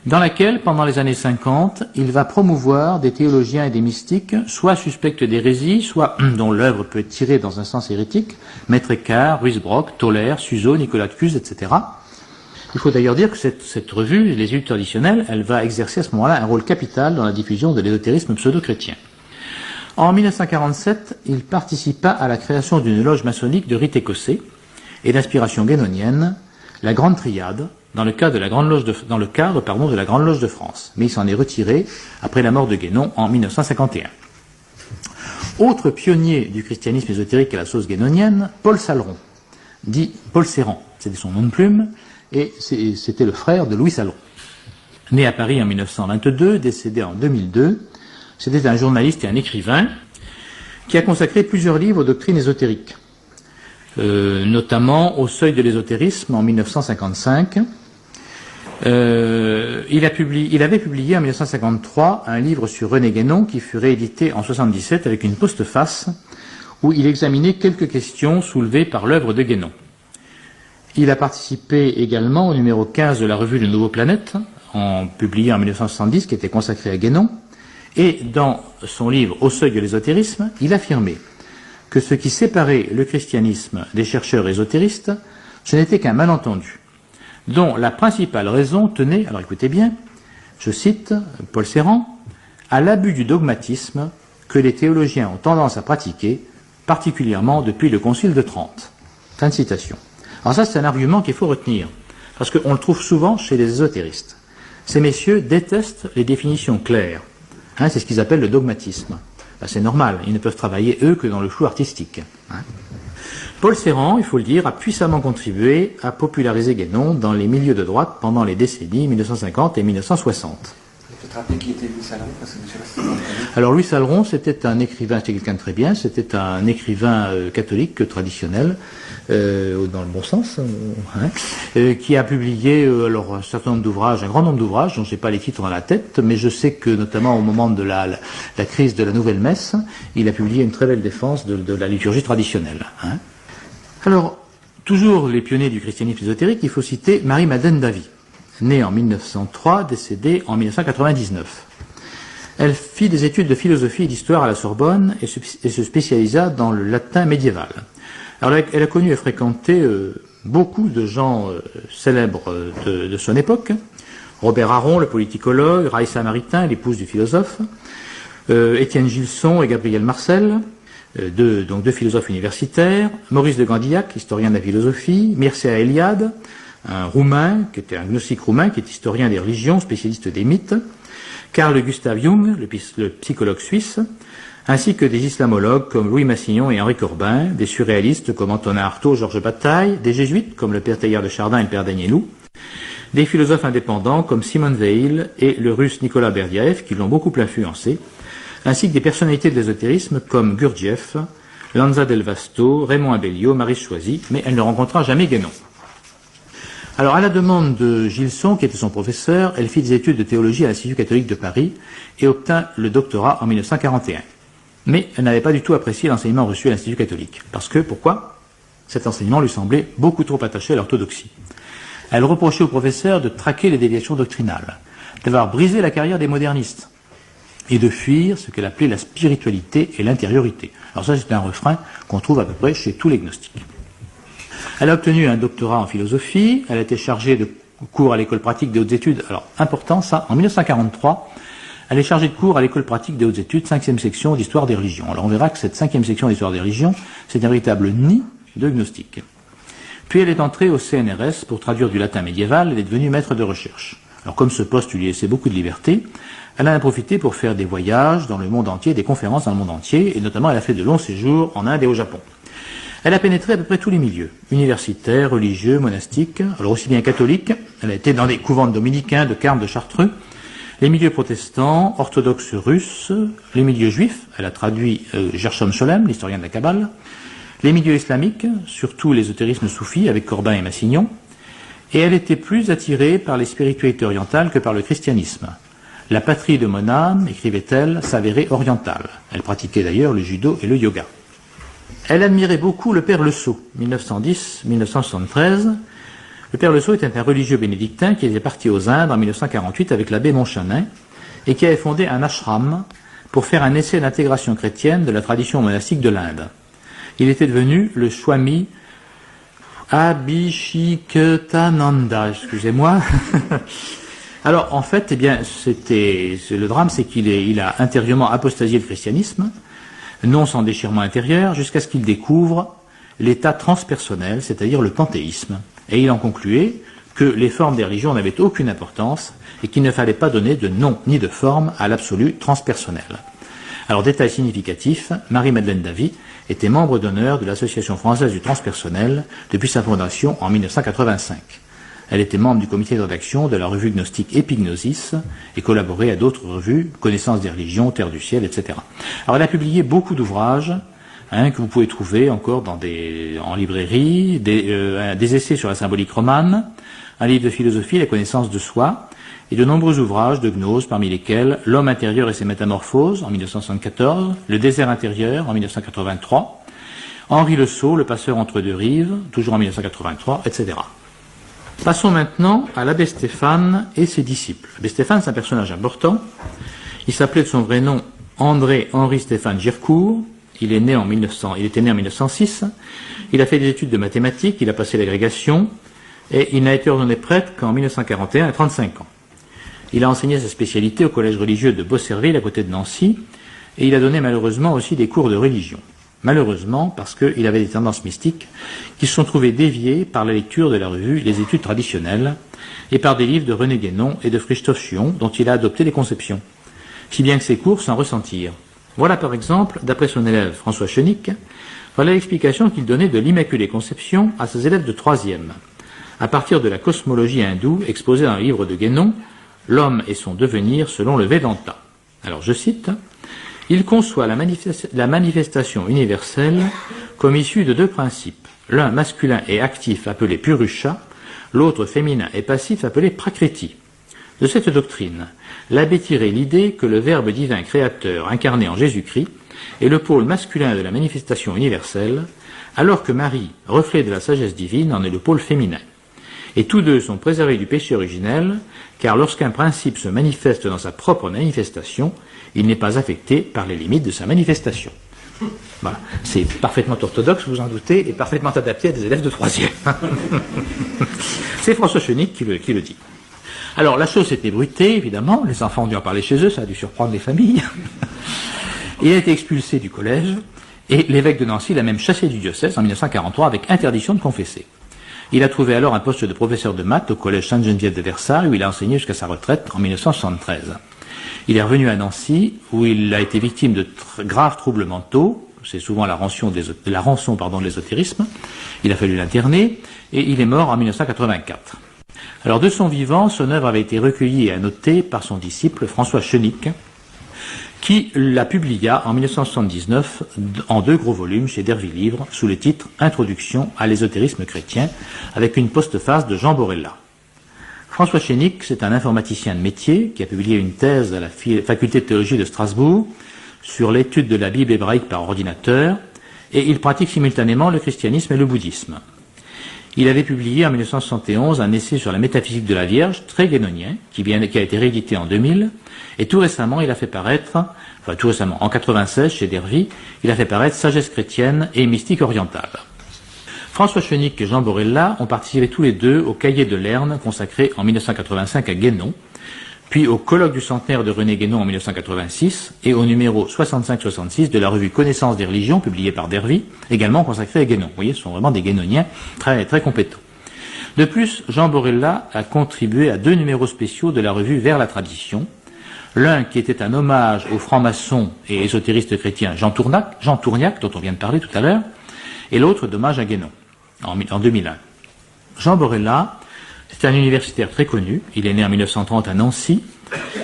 dans laquelle, pendant les années 50, il va promouvoir des théologiens et des mystiques, soit suspects d'hérésie, soit dont l'œuvre peut être tirée dans un sens hérétique, Maître Écart, Ruysbrock, Toller, Suzeau, Nicolas de Cuse, etc. Il faut d'ailleurs dire que cette revue, Les Études traditionnelles, elle va exercer à ce moment-là un rôle capital dans la diffusion de l'ésotérisme pseudo-chrétien. En 1947, il participa à la création d'une loge maçonnique de rite écossais et d'inspiration guénonienne, la Grande Triade, dans le cadre de la Grande Loge de France. Mais il s'en est retiré après la mort de Guénon en 1951. Autre pionnier du christianisme ésotérique à la sauce guénonienne, Paul Saleron, dit Paul Serran, c'était son nom de plume, et c'était le frère de Louis Saleron. Né à Paris en 1922, décédé en 2002, c'était un journaliste et un écrivain qui a consacré plusieurs livres aux doctrines ésotériques, notamment Au seuil de l'ésotérisme en 1955. Il avait publié en 1953 un livre sur René Guénon qui fut réédité en 1977 avec une postface où il examinait quelques questions soulevées par l'œuvre de Guénon. Il a participé également au numéro 15 de la revue Le Nouveau Planète, publié en 1970, qui était consacré à Guénon, et dans son livre Au seuil de l'ésotérisme, il affirmait que ce qui séparait le christianisme des chercheurs ésotéristes, ce n'était qu'un malentendu, dont la principale raison tenait, alors écoutez bien, je cite Paul Serran, à l'abus du dogmatisme que les théologiens ont tendance à pratiquer, particulièrement depuis le Concile de Trente. Fin de citation. Alors ça, c'est un argument qu'il faut retenir, parce qu'on le trouve souvent chez les ésotéristes. Ces messieurs détestent les définitions claires. C'est ce qu'ils appellent le dogmatisme. C'est normal, ils ne peuvent travailler, eux, que dans le flou artistique. Paul Serran, il faut le dire, a puissamment contribué à populariser Guénon dans les milieux de droite pendant les décennies 1950 et 1960. Tu te rappelles qui était Louis Saleron, parce que je sais pas si tu connais. Alors Louis Saleron, c'était un écrivain, c'était quelqu'un de très bien, c'était un écrivain catholique traditionnel, dans le bon sens, qui a publié alors un certain nombre d'ouvrages, un grand nombre d'ouvrages, dont je n'ai pas les titres dans la tête, mais je sais que notamment au moment de la crise de la Nouvelle Messe, il a publié une très belle défense de la liturgie traditionnelle. Alors, toujours les pionniers du christianisme ésotérique, il faut citer Marie-Madeleine Davy, née en 1903, décédée en 1999. Elle fit des études de philosophie et d'histoire à la Sorbonne et se spécialisa dans le latin médiéval. Alors, elle a connu et fréquenté beaucoup de gens célèbres de son époque. Robert Aron, le politicologue, Raïssa Maritain, l'épouse du philosophe, Étienne Gilson et Gabriel Marcel, deux philosophes universitaires, Maurice de Gandillac, historien de la philosophie, Mircea Eliade, un roumain, qui était un gnostique roumain, qui est historien des religions, spécialiste des mythes, Carl Gustav Jung, le psychologue suisse, ainsi que des islamologues comme Louis Massignon et Henri Corbin, des surréalistes comme Antonin Artaud, Georges Bataille, des jésuites comme le père Teilhard de Chardin et le père Danielou, des philosophes indépendants comme Simone Weil et le russe Nicolas Berdyaev, qui l'ont beaucoup influencé, ainsi que des personnalités de l'ésotérisme comme Gurdjieff, Lanza del Vasto, Raymond Abellio, Marie Choisy, mais elle ne rencontra jamais Guénon. Alors, à la demande de Gilson, qui était son professeur, elle fit des études de théologie à l'Institut catholique de Paris et obtint le doctorat en 1941. Mais elle n'avait pas du tout apprécié l'enseignement reçu à l'Institut catholique. Parce que, pourquoi ? Cet enseignement lui semblait beaucoup trop attaché à l'orthodoxie. Elle reprochait au professeur de traquer les déviations doctrinales, d'avoir brisé la carrière des modernistes, et de fuir ce qu'elle appelait la spiritualité et l'intériorité. Alors ça, c'est un refrain qu'on trouve à peu près chez tous les gnostiques. Elle a obtenu un doctorat en philosophie, elle a été chargée de cours à l'école pratique des hautes études. Alors, important ça, en 1943, elle est chargée de cours à l'école pratique des hautes études, 5e section d'histoire des religions. Alors on verra que cette 5e section d'histoire des religions, c'est un véritable nid de gnostiques. Puis elle est entrée au CNRS pour traduire du latin médiéval, elle est devenue maître de recherche. Alors comme ce poste lui laissait beaucoup de liberté, elle en a profité pour faire des voyages dans le monde entier, des conférences dans le monde entier, et notamment elle a fait de longs séjours en Inde et au Japon. Elle a pénétré à peu près tous les milieux, universitaires, religieux, monastiques, alors aussi bien catholiques, elle a été dans des couvents dominicains de Carmes, de Chartreux, les milieux protestants, orthodoxes russes, les milieux juifs, elle a traduit Gershom Scholem, l'historien de la Kabbale, les milieux islamiques, surtout l'ésotérisme soufi avec Corbin et Massignon, et elle était plus attirée par les spiritualités orientales que par le christianisme. La patrie de mon âme, écrivait-elle, s'avérait orientale. Elle pratiquait d'ailleurs le judo et le yoga. Elle admirait beaucoup le père Le Sceau, 1910-1973, Le père Le Sceau était un religieux bénédictin qui était parti aux Indes en 1948 avec l'abbé Montchanin et qui avait fondé un ashram pour faire un essai d'intégration chrétienne de la tradition monastique de l'Inde. Il était devenu le Swami Abhishektananda, excusez-moi. Alors, en fait, eh bien, le drame, c'est qu'il a intérieurement apostasié le christianisme, non sans déchirement intérieur, jusqu'à ce qu'il découvre l'état transpersonnel, c'est-à-dire le panthéisme. Et il en concluait que les formes des religions n'avaient aucune importance et qu'il ne fallait pas donner de nom ni de forme à l'absolu transpersonnel. Alors, détail significatif, Marie-Madeleine Davy était membre d'honneur de l'Association française du transpersonnel depuis sa fondation en 1985. Elle était membre du comité de rédaction de la revue gnostique Epignosis et collaborait à d'autres revues, Connaissance des religions, Terre du ciel, etc. Alors, elle a publié beaucoup d'ouvrages que vous pouvez trouver encore en librairie, des essais sur la symbolique romane, un livre de philosophie, La connaissance de soi, et de nombreux ouvrages de gnose, parmi lesquels L'homme intérieur et ses métamorphoses, en 1974, Le désert intérieur, en 1983, Henri Le Sceau, Le passeur entre deux rives, toujours en 1983, etc. Passons maintenant à l'abbé Stéphane et ses disciples. L'abbé Stéphane, c'est un personnage important. Il s'appelait de son vrai nom André-Henri Stéphane Gircourt. Il était né en 1906. Il a fait des études de mathématiques, il a passé l'agrégation, et il n'a été ordonné prêtre qu'en 1941 à 35 ans. Il a enseigné sa spécialité au collège religieux de Beaucerville, à côté de Nancy, et il a donné malheureusement aussi des cours de religion. Malheureusement, parce qu'il avait des tendances mystiques qui se sont trouvées déviées par la lecture de la revue Les Études traditionnelles et par des livres de René Guénon et de Christophe Chuon, dont il a adopté les conceptions, si bien que ses cours s'en ressentirent. Voilà par exemple, d'après son élève François Chenick, voilà l'explication qu'il donnait de l'Immaculée Conception à ses élèves de 3e, à partir de la cosmologie hindoue exposée dans le livre de Guénon, L'homme et son devenir selon le Vedanta. Alors je cite, « Il conçoit la manifestation universelle comme issue de deux principes, l'un masculin et actif appelé Purusha, l'autre féminin et passif appelé Prakriti. De cette doctrine, l'abbé tirait l'idée que le Verbe divin créateur incarné en Jésus-Christ est le pôle masculin de la manifestation universelle, alors que Marie, reflet de la sagesse divine, en est le pôle féminin. Et tous deux sont préservés du péché originel, car lorsqu'un principe se manifeste dans sa propre manifestation, il n'est pas affecté par les limites de sa manifestation. » Voilà. C'est parfaitement orthodoxe, vous en doutez, et parfaitement adapté à des élèves de 3e. C'est François Chenick qui le dit. Alors, la chose s'est ébruitée, évidemment, les enfants ont dû en parler chez eux, ça a dû surprendre les familles. Il a été expulsé du collège, et l'évêque de Nancy l'a même chassé du diocèse en 1943 avec interdiction de confesser. Il a trouvé alors un poste de professeur de maths au collège Sainte-Geneviève de Versailles, où il a enseigné jusqu'à sa retraite en 1973. Il est revenu à Nancy, où il a été victime de graves troubles mentaux, c'est souvent la rançon de l'ésotérisme, il a fallu l'interner, et il est mort en 1984. Alors de son vivant, son œuvre avait été recueillie et annotée par son disciple François Chenick, qui la publia en 1979 en 2 gros volumes chez Derville Livres, sous le titre « Introduction à l'ésotérisme chrétien », avec une postface de Jean Borella. François Chenick, c'est un informaticien de métier qui a publié une thèse à la faculté de théologie de Strasbourg sur l'étude de la Bible hébraïque par ordinateur, et il pratique simultanément le christianisme et le bouddhisme. Il avait publié en 1971 un essai sur la métaphysique de la Vierge, très guénonien, qui a été réédité en 2000, et tout récemment, il a fait paraître, en 1996, chez Derville, il a fait paraître Sagesse chrétienne et mystique orientale. François Chenick et Jean Borella ont participé tous les deux au Cahier de Lerne, consacré en 1985 à Guénon, puis au colloque du centenaire de René Guénon en 1986, et au numéro 65-66 de la revue Connaissance des religions, publiée par Derville, également consacrée à Guénon. Vous voyez, ce sont vraiment des guénoniens très, très compétents. De plus, Jean Borella a contribué à 2 numéros spéciaux de la revue Vers la tradition, l'un qui était un hommage au franc-maçon et ésotériste chrétien Jean Tourniac, dont on vient de parler tout à l'heure, et l'autre d'hommage à Guénon, en 2001. Jean Borella, c'est un universitaire très connu, il est né en 1930 à Nancy,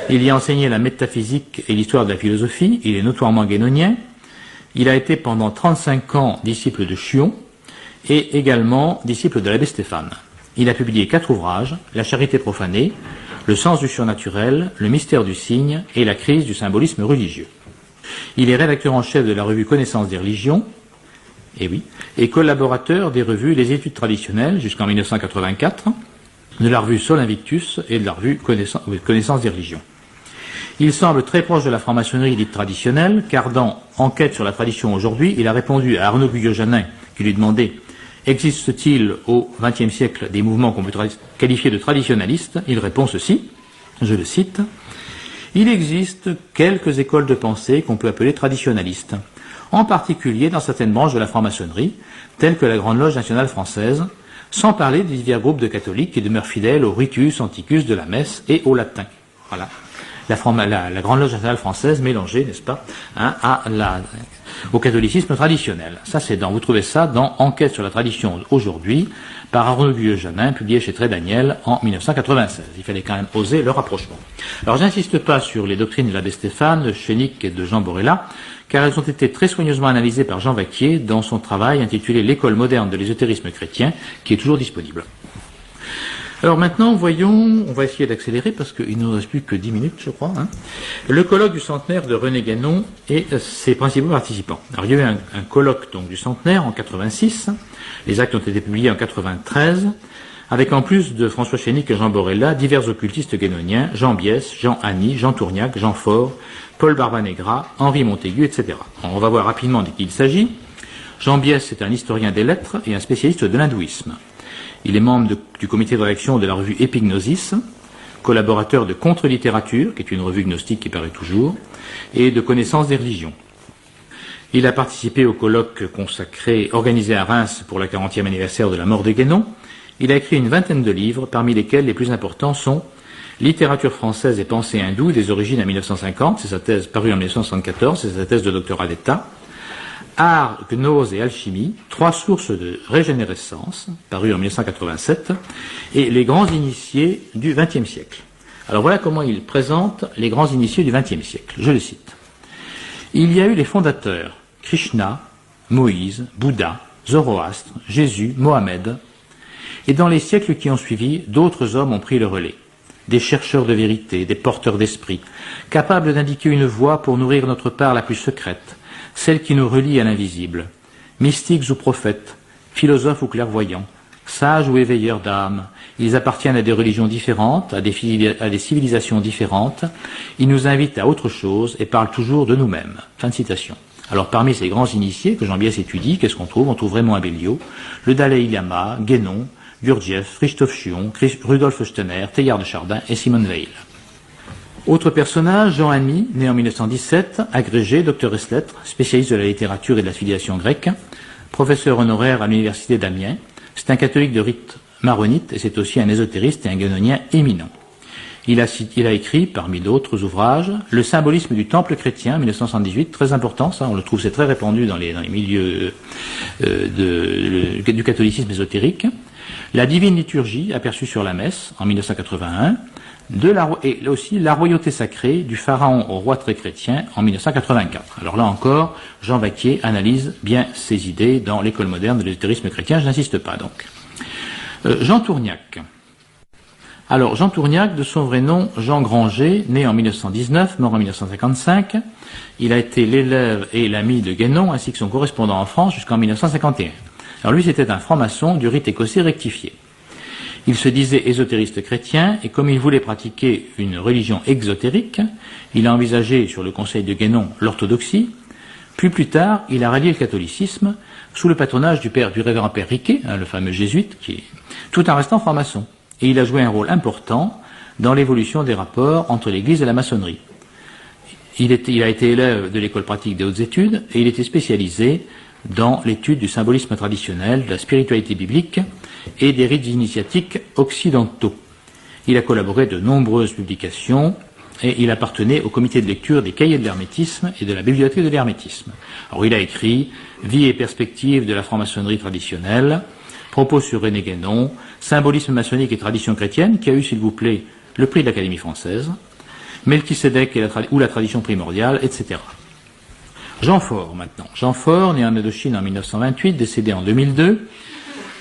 il y a enseigné la métaphysique et l'histoire de la philosophie, il est notoirement guénonien, il a été pendant 35 ans disciple de Chuon, et également disciple de l'abbé Stéphane. Il a publié 4 ouvrages, La charité profanée, Le sens du surnaturel, Le mystère du signe et La crise du symbolisme religieux. Il est rédacteur en chef de la revue Connaissance des religions, et oui, et collaborateur des revues Les Études traditionnelles jusqu'en 1984, de la revue Sol Invictus et de la revue Connaissance des religions. Il semble très proche de la franc-maçonnerie dite traditionnelle, car dans Enquête sur la tradition aujourd'hui, il a répondu à Arnaud Guyot-Janin, qui lui demandait « Existe-t-il au XXe siècle des mouvements qu'on peut qualifier de traditionnalistes ?» Il répond ceci, je le cite, « Il existe quelques écoles de pensée qu'on peut appeler traditionnalistes, en particulier dans certaines branches de la franc-maçonnerie, telles que la Grande Loge nationale française, sans parler des divers groupes de catholiques qui demeurent fidèles au ritus anticus de la messe et au latin. » Voilà. La Grande Loge nationale française mélangée, n'est-ce pas, au catholicisme traditionnel. Ça, vous trouvez ça dans Enquête sur la tradition aujourd'hui, par Arnaud Guyot-Janin, publié chez Très Daniel en 1996. Il fallait quand même oser le rapprochement. Alors, j'insiste pas sur les doctrines de l'abbé Stéphane, de Chénic et de Jean Borella, car elles ont été très soigneusement analysées par Jean Vaquier dans son travail intitulé L'école moderne de l'ésotérisme chrétien, qui est toujours disponible. Alors maintenant, voyons, on va essayer d'accélérer parce qu'il ne nous reste plus que 10 minutes, je crois. Le colloque du centenaire de René Guénon et ses principaux participants. Alors il y a eu un colloque donc, du centenaire en 86, les actes ont été publiés en 93, avec en plus de François Chénic et Jean Borella, divers occultistes guénoniens, Jean Biès, Jean Anny, Jean Tourniac, Jean Faure, Paul Barbanegra, Henri Montaigu, etc. Alors, on va voir rapidement de qui il s'agit. Jean Biès est un historien des lettres et un spécialiste de l'hindouisme. Il est membre du comité de rédaction de la revue Epignosis, collaborateur de Contre-littérature, qui est une revue gnostique qui paraît toujours, et de Connaissance des religions. Il a participé au colloque organisé à Reims pour la 40e anniversaire de la mort de Guénon. Il a écrit une vingtaine de livres, parmi lesquels les plus importants sont Littérature française et pensée hindoue des origines à 1950, c'est sa thèse parue en 1974, c'est sa thèse de doctorat d'État. Art, gnose et alchimie, 3 sources de régénérescence, paru en 1987, et les grands initiés du XXe siècle. Alors voilà comment il présente les grands initiés du XXe siècle. Je le cite. Il y a eu les fondateurs, Krishna, Moïse, Bouddha, Zoroastre, Jésus, Mohamed, et dans les siècles qui ont suivi, d'autres hommes ont pris le relais. Des chercheurs de vérité, des porteurs d'esprit, capables d'indiquer une voie pour nourrir notre part la plus secrète, celle qui nous relie à l'invisible, mystiques ou prophètes, philosophes ou clairvoyants, sages ou éveilleurs d'âme, ils appartiennent à des religions différentes, à des civilisations différentes, ils nous invitent à autre chose et parlent toujours de nous-mêmes. Fin de citation. Alors parmi ces grands initiés que Jean Biès étudie, qu'est-ce qu'on trouve? On trouve Raymond Abellio, le Dalai Lama, Guénon, Gurdjieff, Christophe Chion, Rudolf Steiner, Teilhard de Chardin et Simone Weil. Autre personnage, Jean Anny, né en 1917, agrégé, docteur ès lettres, spécialiste de la littérature et de la civilisation grecque, professeur honoraire à l'université d'Amiens. C'est un catholique de rite maronite et c'est aussi un ésotériste et un guénonien éminent. Il a écrit, parmi d'autres ouvrages, Le symbolisme du temple chrétien, en 1978, très important, ça, on le trouve, c'est très répandu dans les milieux du catholicisme ésotérique. La divine liturgie, aperçue sur la messe, en 1981, et aussi La royauté sacrée, du pharaon au roi très chrétien, en 1984. Alors là encore, Jean Vaquier analyse bien ces idées dans l'école moderne de l'ésotérisme chrétien, je n'insiste pas donc. Jean Tourniac. Alors, Jean Tourniac, de son vrai nom, Jean Granger, né en 1919, mort en 1955. Il a été l'élève et l'ami de Guénon, ainsi que son correspondant en France jusqu'en 1951. Alors lui, c'était un franc-maçon du rite écossais rectifié. Il se disait ésotériste chrétien, et comme il voulait pratiquer une religion exotérique, il a envisagé, sur le conseil de Guénon, l'orthodoxie, puis plus tard, il a rallié le catholicisme, sous le patronage du révérend père Riquet, le fameux jésuite, tout en restant franc-maçon. Et il a joué un rôle important dans l'évolution des rapports entre l'Église et la maçonnerie. Il a été élève de l'école pratique des hautes études et il était spécialisé dans l'étude du symbolisme traditionnel, de la spiritualité biblique et des rites initiatiques occidentaux. Il a collaboré de nombreuses publications et il appartenait au comité de lecture des cahiers de l'hermétisme et de la bibliothèque de l'hermétisme. Alors il a écrit Vie et perspectives de la franc-maçonnerie traditionnelle, Propos sur René Guénon, Symbolisme maçonnique et tradition chrétienne, qui a eu, s'il vous plaît, le prix de l'Académie française, Melchisédek ou la tradition primordiale, etc. Jean Faure, maintenant. Jean Faure, né en Indochine en 1928, décédé en 2002.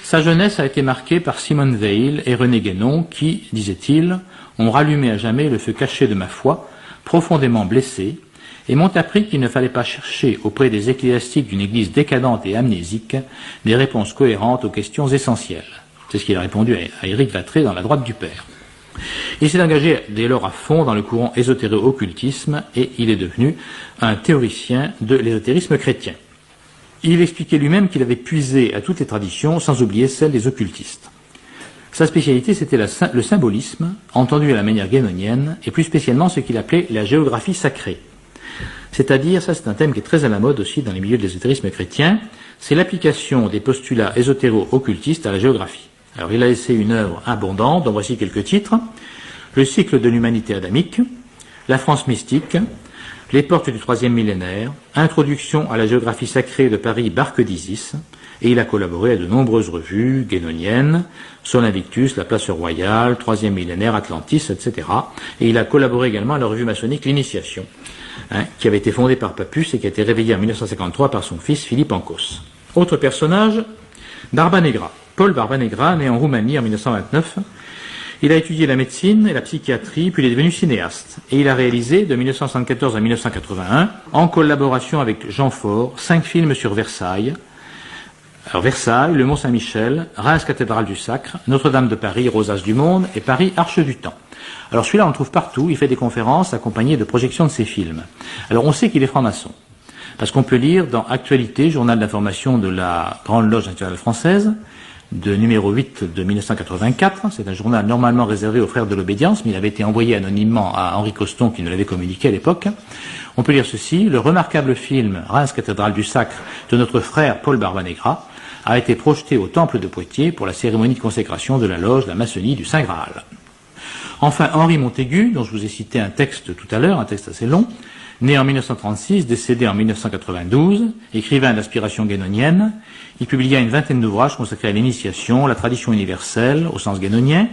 Sa jeunesse a été marquée par Simone Weil et René Guénon qui, disait-il, ont rallumé à jamais le feu caché de ma foi, profondément blessée, et m'ont appris qu'il ne fallait pas chercher auprès des ecclésiastiques d'une église décadente et amnésique des réponses cohérentes aux questions essentielles. C'est ce qu'il a répondu à Éric Vattré dans La droite du Père. Il s'est engagé dès lors à fond dans le courant ésotéro-occultisme et il est devenu un théoricien de l'ésotérisme chrétien. Il expliquait lui-même qu'il avait puisé à toutes les traditions sans oublier celle des occultistes. Sa spécialité, c'était le symbolisme, entendu à la manière guénonienne, et plus spécialement ce qu'il appelait la géographie sacrée. C'est-à-dire, ça c'est un thème qui est très à la mode aussi dans les milieux de l'ésotérisme chrétien, c'est l'application des postulats ésotéro-occultistes à la géographie. Alors il a laissé une œuvre abondante, dont voici quelques titres. Le cycle de l'humanité adamique, la France mystique, les portes du troisième millénaire, introduction à la géographie sacrée de Paris Barque d'Isis, et il a collaboré à de nombreuses revues guénoniennes, Sol Invictus, la Place Royale, troisième millénaire, Atlantis, etc. Et il a collaboré également à la revue maçonnique L'Initiation, qui avait été fondée par Papus et qui a été réveillée en 1953 par son fils Philippe Ancos. Autre personnage, Barbanegra. Paul Barbanegra, né en Roumanie en 1929, il a étudié la médecine et la psychiatrie, puis il est devenu cinéaste. Et il a réalisé, de 1974 à 1981, en collaboration avec Jean Faure, 5 films sur Versailles. Alors Versailles, le Mont-Saint-Michel, Reims cathédrale du Sacre, Notre-Dame de Paris, Rosace du Monde et Paris Arche du Temps. Alors celui-là on le trouve partout, il fait des conférences accompagnées de projections de ses films. Alors on sait qu'il est franc-maçon. Parce qu'on peut lire dans Actualité, journal d'information de la Grande Loge nationale française, de numéro 8 de 1984, c'est un journal normalement réservé aux frères de l'obédience, mais il avait été envoyé anonymement à Henri Coston qui nous l'avait communiqué à l'époque. On peut lire ceci, le remarquable film Reims cathédrale du Sacre de notre frère Paul Barbanegra a été projeté au temple de Poitiers pour la cérémonie de consécration de la loge de la maçonnerie du Saint Graal. Enfin, Henri Montaigu, dont je vous ai cité un texte tout à l'heure, un texte assez long, né en 1936, décédé en 1992, écrivain d'inspiration guénonienne, il publia une vingtaine d'ouvrages consacrés à l'initiation, la tradition universelle, au sens guénonien,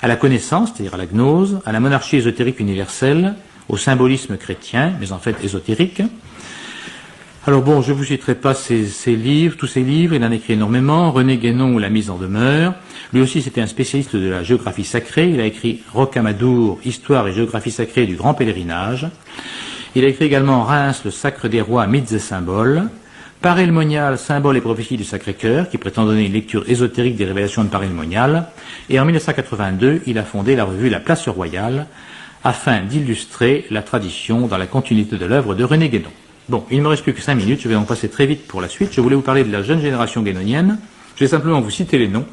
à la connaissance, c'est-à-dire à la gnose, à la monarchie ésotérique universelle, au symbolisme chrétien, mais en fait ésotérique. Alors bon, je ne vous citerai pas ses livres, tous ses livres, il en a écrit énormément. René Guénon ou La mise en demeure. Lui aussi, c'était un spécialiste de la géographie sacrée. Il a écrit Rocamadour, Histoire et géographie sacrée du grand pèlerinage. Il a écrit également Reims, le sacre des rois, mythes et symboles. Paray le Monial, symbole et prophétie du Sacré-Cœur, qui prétend donner une lecture ésotérique des révélations de Paray le Monial. Et en 1982, il a fondé la revue La Place Royale, afin d'illustrer la tradition dans la continuité de l'œuvre de René Guénon. Bon, il ne me reste plus que 5 minutes, je vais donc passer très vite pour la suite. Je voulais vous parler de la jeune génération guénonienne. Je vais simplement vous citer les noms.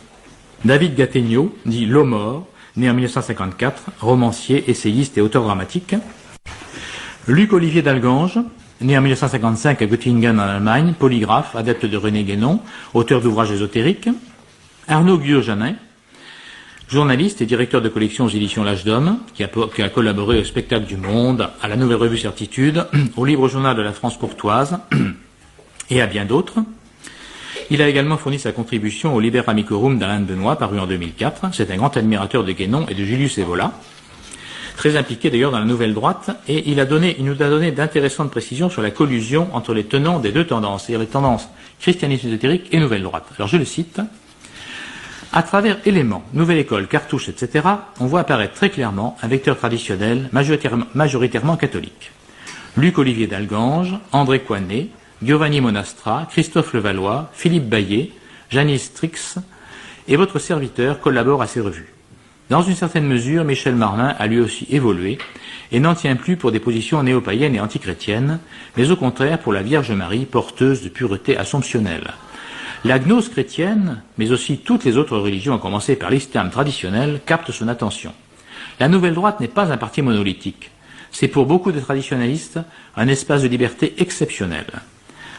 David Gattegno, dit Lomor, né en 1954, romancier, essayiste et auteur dramatique. Luc Olivier d'Algange, né en 1955 à Göttingen en Allemagne, polygraphe, adepte de René Guénon, auteur d'ouvrages ésotériques. Arnaud Guillot-Janin, journaliste et directeur de collection aux éditions L'Âge d'Homme, qui a collaboré au Spectacle du Monde, à la Nouvelle Revue Certitude, au Libre Journal de la France courtoise, et à bien d'autres. Il a également fourni sa contribution au Liber Amicorum d'Alain Benoît, paru en 2004. C'est un grand admirateur de Guénon et de Julius Evola, très impliqué d'ailleurs dans la Nouvelle Droite, et il nous a donné d'intéressantes précisions sur la collusion entre les tenants des deux tendances, c'est-à-dire les tendances christianisme ésotérique et Nouvelle Droite. Alors je le cite. À travers éléments, nouvelle école, cartouches, etc., on voit apparaître très clairement un vecteur traditionnel majoritairement catholique. Luc Olivier d'Algange, André Coinet, Giovanni Monastra, Christophe Levallois, Philippe Baillet, Janice Trix et votre serviteur collaborent à ces revues. Dans une certaine mesure, Michel Marmin a lui aussi évolué et n'en tient plus pour des positions néo-païennes et antichrétiennes, mais au contraire pour la Vierge Marie, porteuse de pureté assomptionnelle. La gnose chrétienne, mais aussi toutes les autres religions, à commencer par l'islam traditionnel, captent son attention. La Nouvelle Droite n'est pas un parti monolithique. C'est pour beaucoup de traditionnalistes un espace de liberté exceptionnel.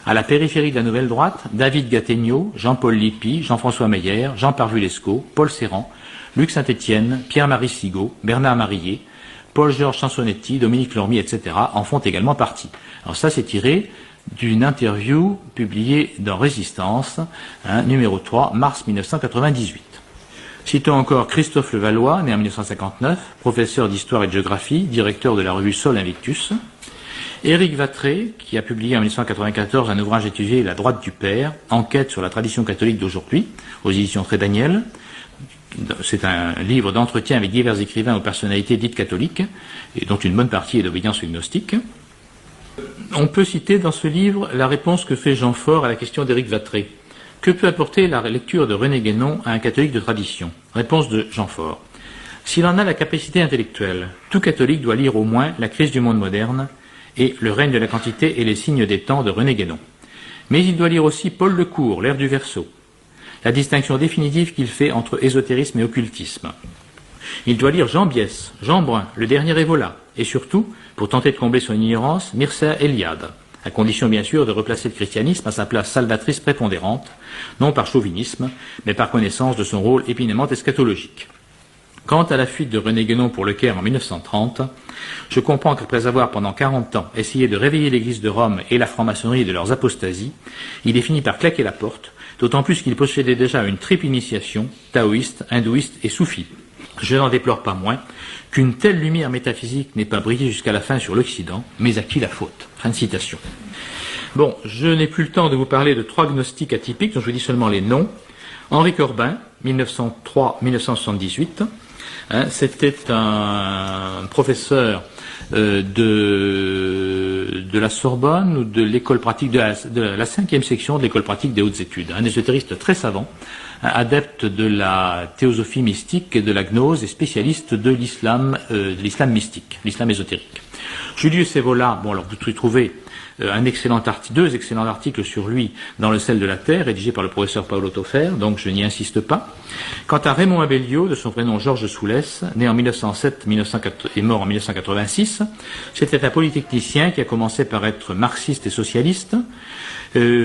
À la périphérie de la Nouvelle Droite, David Gattegno, Jean-Paul Lippi, Jean-François Meyer, Jean Parvulesco, Paul Serran, Luc Saint-Étienne, Pierre-Marie Sigaud, Bernard Marillier, Paul-Georges Chansonetti, Dominique Lormier, etc. en font également partie. Alors ça, c'est tiré d'une interview publiée dans Résistance, numéro 3, mars 1998. Citons encore Christophe Levallois, né en 1959, professeur d'histoire et de géographie, directeur de la revue Sol Invictus. Éric Vattré, qui a publié en 1994 un ouvrage étudié La droite du Père, enquête sur la tradition catholique d'aujourd'hui, aux éditions Très Daniel. C'est un livre d'entretien avec divers écrivains aux personnalités dites catholiques, et dont une bonne partie est d'obédience gnostique. On peut citer dans ce livre la réponse que fait Jean Faure à la question d'Éric Vattré. Que peut apporter la lecture de René Guénon à un catholique de tradition? Réponse de Jean Faure. S'il en a la capacité intellectuelle, tout catholique doit lire au moins La crise du monde moderne et Le règne de la quantité et les signes des temps de René Guénon. Mais il doit lire aussi Paul Lecourt, L'ère du Verseau, la distinction définitive qu'il fait entre ésotérisme et occultisme. Il doit lire Jean Biès, Jean Brun, Le dernier Évola, et surtout, pour tenter de combler son ignorance, Mircea Eliade, à condition bien sûr de replacer le christianisme à sa place salvatrice prépondérante, non par chauvinisme, mais par connaissance de son rôle éminemment eschatologique. Quant à la fuite de René Guénon pour le Caire en 1930, je comprends qu'après avoir pendant 40 ans essayé de réveiller l'Église de Rome et la franc-maçonnerie de leurs apostasies, il ait fini par claquer la porte, d'autant plus qu'il possédait déjà une triple initiation, taoïste, hindouiste et soufi. Je n'en déplore pas moins qu'une telle lumière métaphysique n'ait pas brillé jusqu'à la fin sur l'Occident, mais à qui la faute? Fin de citation. Bon, je n'ai plus le temps de vous parler de 3 gnostiques atypiques, dont je vous dis seulement les noms. Henri Corbin, 1903-1978, c'était un professeur de la Sorbonne ou de l'école pratique de la 5e section de l'école pratique des hautes études, un ésotériste très savant, adepte de la théosophie mystique et de la gnose et spécialiste de l'islam mystique, l'islam ésotérique. Julius Evola, bon alors vous trouvez deux excellents articles sur lui dans Le sel de la terre, rédigés par le professeur Paolo Toffer, donc je n'y insiste pas. Quant à Raymond Abellio, de son prénom Georges Soulès, né en 1907 et mort en 1986, c'était un polytechnicien qui a commencé par être marxiste et socialiste,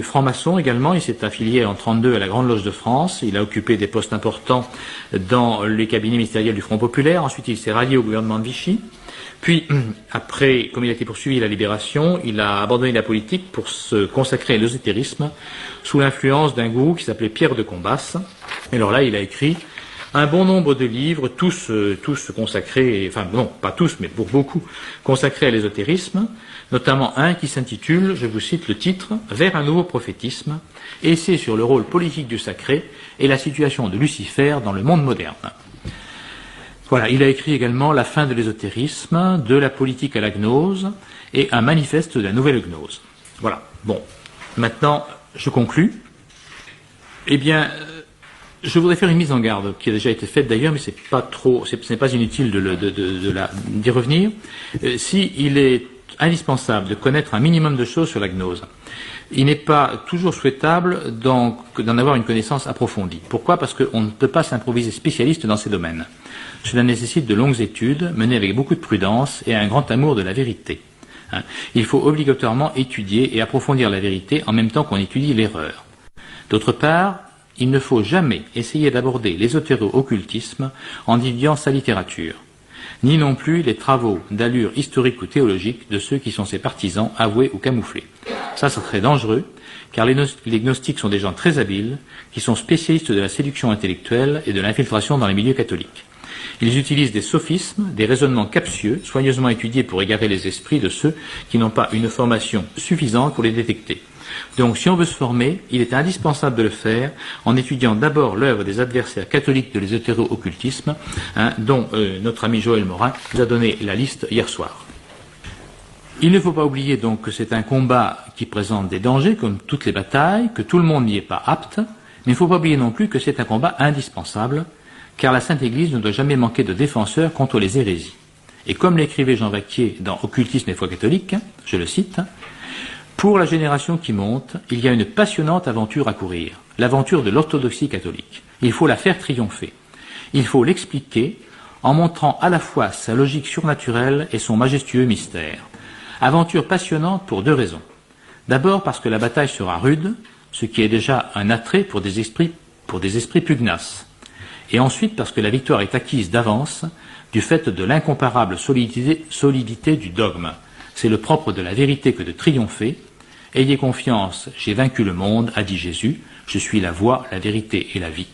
franc-maçon également. Il s'est affilié en 1932 à la Grande Loge de France, il a occupé des postes importants dans les cabinets ministériels du Front Populaire, ensuite il s'est rallié au gouvernement de Vichy. Puis, après, comme il a été poursuivi à la Libération, il a abandonné la politique pour se consacrer à l'ésotérisme sous l'influence d'un gourou qui s'appelait Pierre de Combas. Et alors là, il a écrit un bon nombre de livres, tous consacrés, enfin non, pas tous, mais pour beaucoup, consacrés à l'ésotérisme, notamment un qui s'intitule, je vous cite le titre, Vers un nouveau prophétisme, essai sur le rôle politique du sacré et la situation de Lucifer dans le monde moderne. Voilà, il a écrit également La fin de l'ésotérisme, De la politique à la gnose et un manifeste de la nouvelle gnose. Voilà. Bon, maintenant, je conclus. Eh bien, je voudrais faire une mise en garde qui a déjà été faite d'ailleurs, mais ce n'est pas inutile d'y revenir. Il est indispensable de connaître un minimum de choses sur la gnose, il n'est pas toujours souhaitable d'en avoir une connaissance approfondie. Pourquoi? Parce qu'on ne peut pas s'improviser spécialiste dans ces domaines. Cela nécessite de longues études, menées avec beaucoup de prudence et un grand amour de la vérité. Il faut obligatoirement étudier et approfondir la vérité en même temps qu'on étudie l'erreur. D'autre part, il ne faut jamais essayer d'aborder l'ésotéro-occultisme en étudiant sa littérature, ni non plus les travaux d'allure historique ou théologique de ceux qui sont ses partisans, avoués ou camouflés. Ça serait dangereux, car les gnostiques sont des gens très habiles, qui sont spécialistes de la séduction intellectuelle et de l'infiltration dans les milieux catholiques. Ils utilisent des sophismes, des raisonnements captieux, soigneusement étudiés pour égarer les esprits de ceux qui n'ont pas une formation suffisante pour les détecter. Donc, si on veut se former, il est indispensable de le faire en étudiant d'abord l'œuvre des adversaires catholiques de l'ésotéro-occultisme, dont notre ami Joël Morin nous a donné la liste hier soir. Il ne faut pas oublier donc que c'est un combat qui présente des dangers, comme toutes les batailles, que tout le monde n'y est pas apte, mais il ne faut pas oublier non plus que c'est un combat indispensable, car la Sainte Église ne doit jamais manquer de défenseurs contre les hérésies. Et comme l'écrivait Jean Vaquier dans Occultisme et foi catholique, je le cite, « Pour la génération qui monte, il y a une passionnante aventure à courir, l'aventure de l'orthodoxie catholique. Il faut la faire triompher. Il faut l'expliquer en montrant à la fois sa logique surnaturelle et son majestueux mystère. Aventure passionnante pour deux raisons. D'abord parce que la bataille sera rude, ce qui est déjà un attrait pour des esprits pugnaces. Et ensuite parce que la victoire est acquise d'avance du fait de l'incomparable solidité du dogme. C'est le propre de la vérité que de triompher. Ayez confiance, j'ai vaincu le monde, a dit Jésus. Je suis la voie, la vérité et la vie.